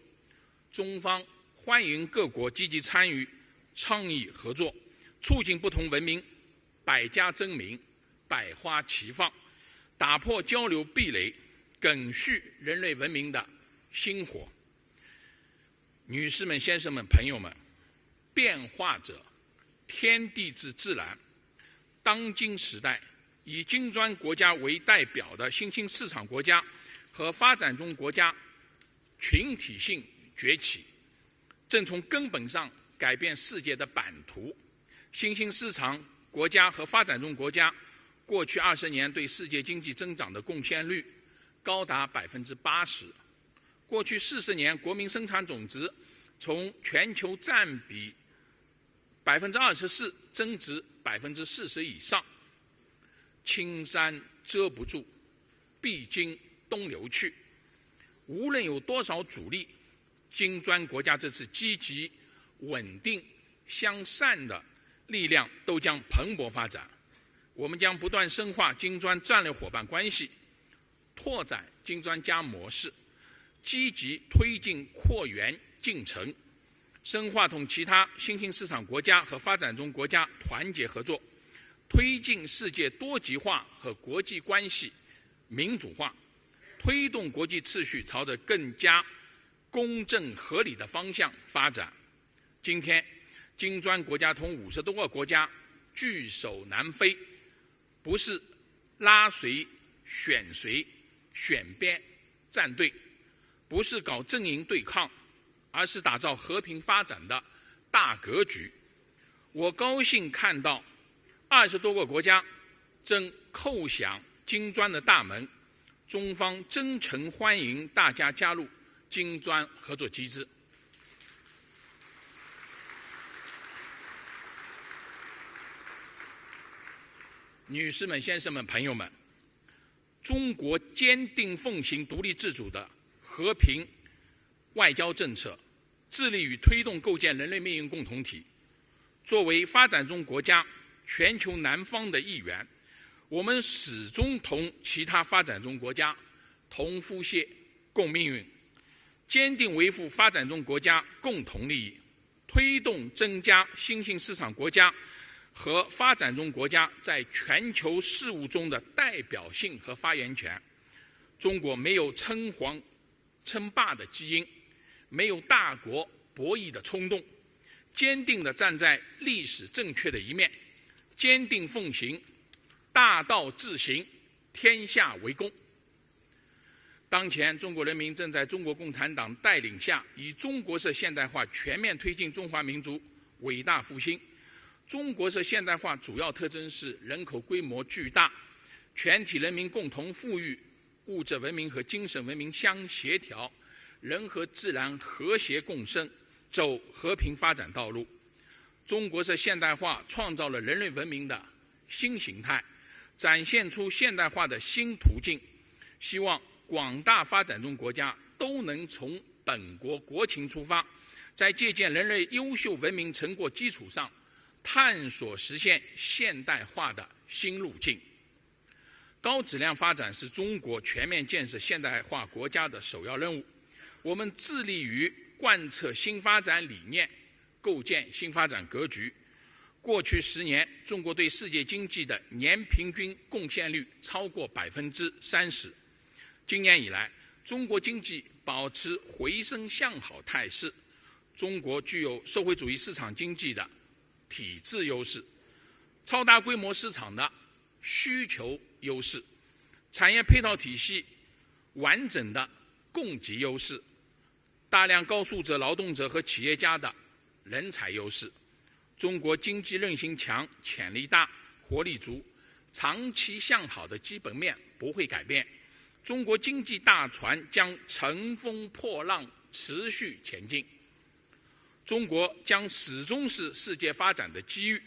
中方欢迎各国积极参与倡议合作，促进不同文明百家争鸣、百花齐放，打破交流壁垒，赓续人类文明的薪火。女士们、先生们、朋友们，变化者，天地之自然。当今时代，以金砖国家为代表的新兴市场国家和发展中国家群体性崛起，正从根本上改变世界的版图。新兴市场国家和发展中国家过去20年对世界经济增长的贡献率高达80%。过去40年，国民生产总值从全球占比24%增值40%以上。青山遮不住，必经东流去。无论有多少阻力，金砖国家这次积极、稳定、向善的力量都将蓬勃发展。我们将不断深化金砖战略伙伴关系，拓展金砖加模式，积极推进扩员进程，深化同其他新兴市场国家和发展中国家团结合作，推进世界多极化和国际关系民主化，推动国际秩序朝着更加公正合理的方向发展。今天，金砖国家同50多个国家聚首南非，不是拉谁、选谁、选边站队，不是搞阵营对抗，而是打造和平发展的大格局。我高兴看到20多个国家正叩响金砖的大门，中方真诚欢迎大家加入金砖合作机制。女士们、先生们、朋友们，中国坚定奉行独立自主的和平外交政策，致力于推动构建人类命运共同体。作为发展中国家全球南方的一员，我们始终同其他发展中国家同夫婿共命运，坚定维护发展中国家共同利益，推动增加新兴市场国家和发展中国家在全球事务中的代表性和发言权。中国没有称皇称霸的基因，没有大国博弈的冲动，坚定地站在历史正确的一面，坚定奉行大道至行，天下为公。当前，中国人民正在中国共产党带领下，以中国式现代化全面推进中华民族伟大复兴。中国式现代化主要特征是人口规模巨大，全体人民共同富裕，物质文明和精神文明相协调，人和自然和谐共生，走和平发展道路。中国式现代化创造了人类文明的新形态，展现出现代化的新途径。希望广大发展中国家都能从本国国情出发，在借鉴人类优秀文明成果基础上，探索实现现代化的新路径。高质量发展是中国全面建设现代化国家的首要任务。我们致力于贯彻新发展理念，构建新发展格局。过去10年，中国对世界经济的年平均贡献率超过30%。今年以来，中国经济保持回升向好态势。中国具有社会主义市场经济的体制优势，超大规模市场的需求优势，产业配套体系完整的供给优势，大量高素质劳动者和企业家的人才优势。中国经济韧性强、潜力大、活力足，长期向好的基本面不会改变。中国经济大船将乘风破浪，持续前进。中国将始终是世界发展的机遇，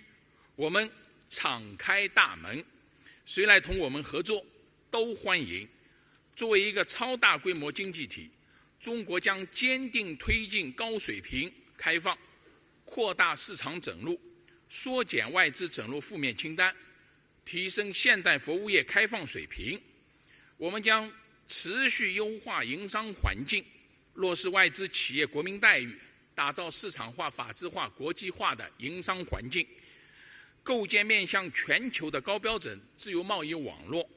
我们敞开大门，谁来同我们合作都欢迎。作为一个超大规模经济体，中国将坚定推进高水平开放，扩大市场整入，缩减外资整入负面清单，提升现代服务业开放水平。我们将持续优化营商环境，落实外资企业国民待遇，打造市场化、法治化、国际化的营商环境，构建面向全球的高标准自由贸易网络。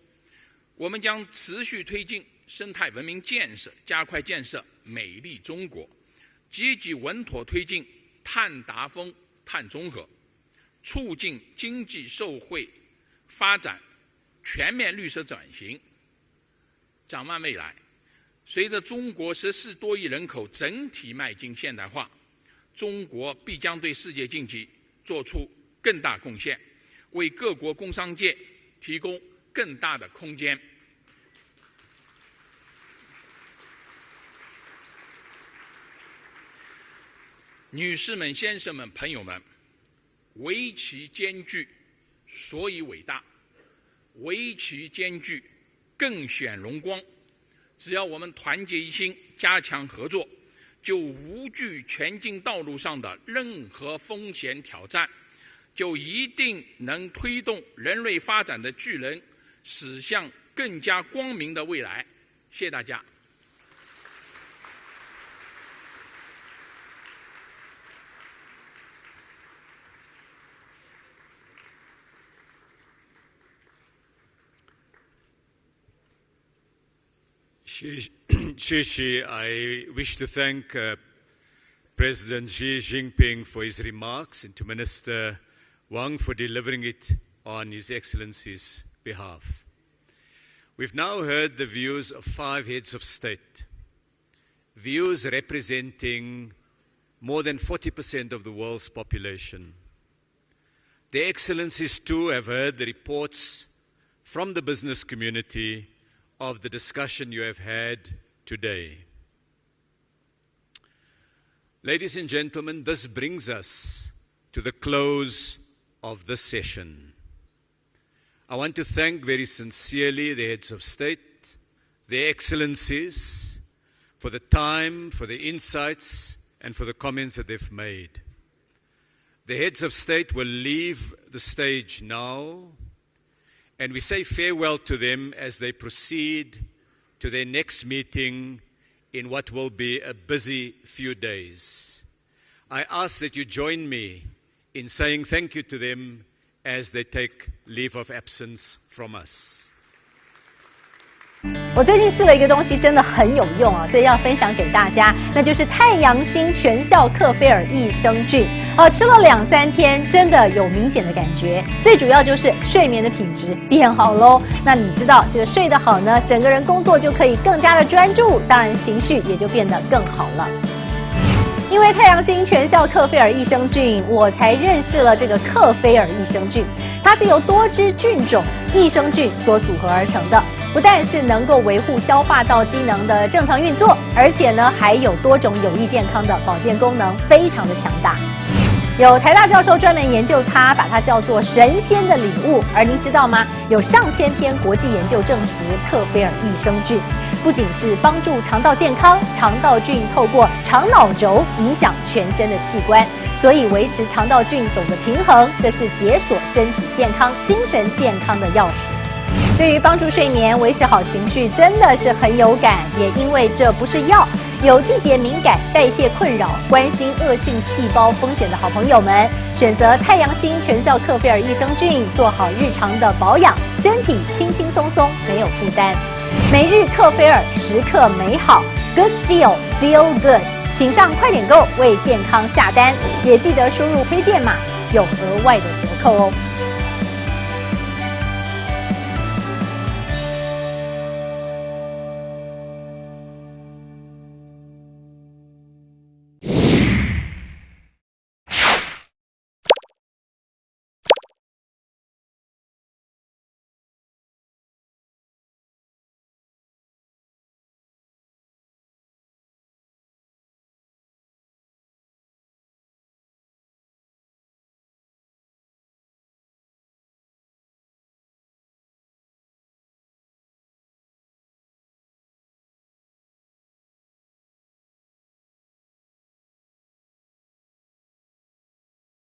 我们将持续推进生态文明建设，加快建设美丽中国，积极稳妥推进碳达峰、碳中和，促进经济社会发展全面绿色转型。展望未来，随着中国14多亿人口整体迈进现代化，中国必将对世界经济做出更大贡献，为各国工商界提供更大的空间。女士们、先生们、朋友们，围棋艰巨，所以伟大；围棋艰巨，更显荣光。只要我们团结一心，加强合作，就无惧前进道路上的任何风险挑战，就一定能推动人类发展的巨人驶向更加光明的未来。谢谢大家。I wish to thank President Xi Jinping for his remarks and to Minister Wang for delivering it on His Excellency's behalf. We've now heard the views of 5 heads of state, views representing more than 40% of the world's population. The Excellencies too have heard the reports from the business community of the discussion you have had today. Ladies and gentlemen, this brings us to the close of this session. I want to thank very sincerely the heads of state, their excellencies, for the time, for the insights, and for the comments that they've made. The heads of state will leave the stage now, and we say farewell to them as they proceed to their next meeting in what will be a busy few days. I ask that you join me in saying thank you to them as they take leave of absence from us. 我最近试了一个东西，真的很有用啊，所以要分享给大家，那就是太阳星全效克菲尔益生菌。吃了2-3天，真的有明显的感觉。最主要就是睡眠的品质变好喽。那你知道，这个睡得好呢，整个人工作就可以更加的专注，当然情绪也就变得更好了。因为太阳星全效克菲尔益生菌，我才认识了这个克菲尔益生菌。它是由多支菌种益生菌所组合而成的，不但是能够维护消化道机能的正常运作，而且呢还有多种有益健康的保健功能，非常的强大。有台大教授专门研究它，把它叫做神仙的礼物。而您知道吗？有上千篇国际研究证实，克菲尔益生菌不仅是帮助肠道健康，肠道菌透过肠脑轴影响全身的器官，所以维持肠道菌种的平衡，这是解锁身体健康、精神健康的钥匙。对于帮助睡眠、维持好情绪，真的是很有感。也因为这不是药，有季节敏感、代谢困扰、关心恶性细胞风险的好朋友们，选择太阳星全效克菲尔益生菌，做好日常的保养，身体轻轻松松，没有负担。每日克菲尔，时刻美好 ，Good Feel Good， 请上快点购为健康下单，也记得输入推荐码，有额外的折扣哦。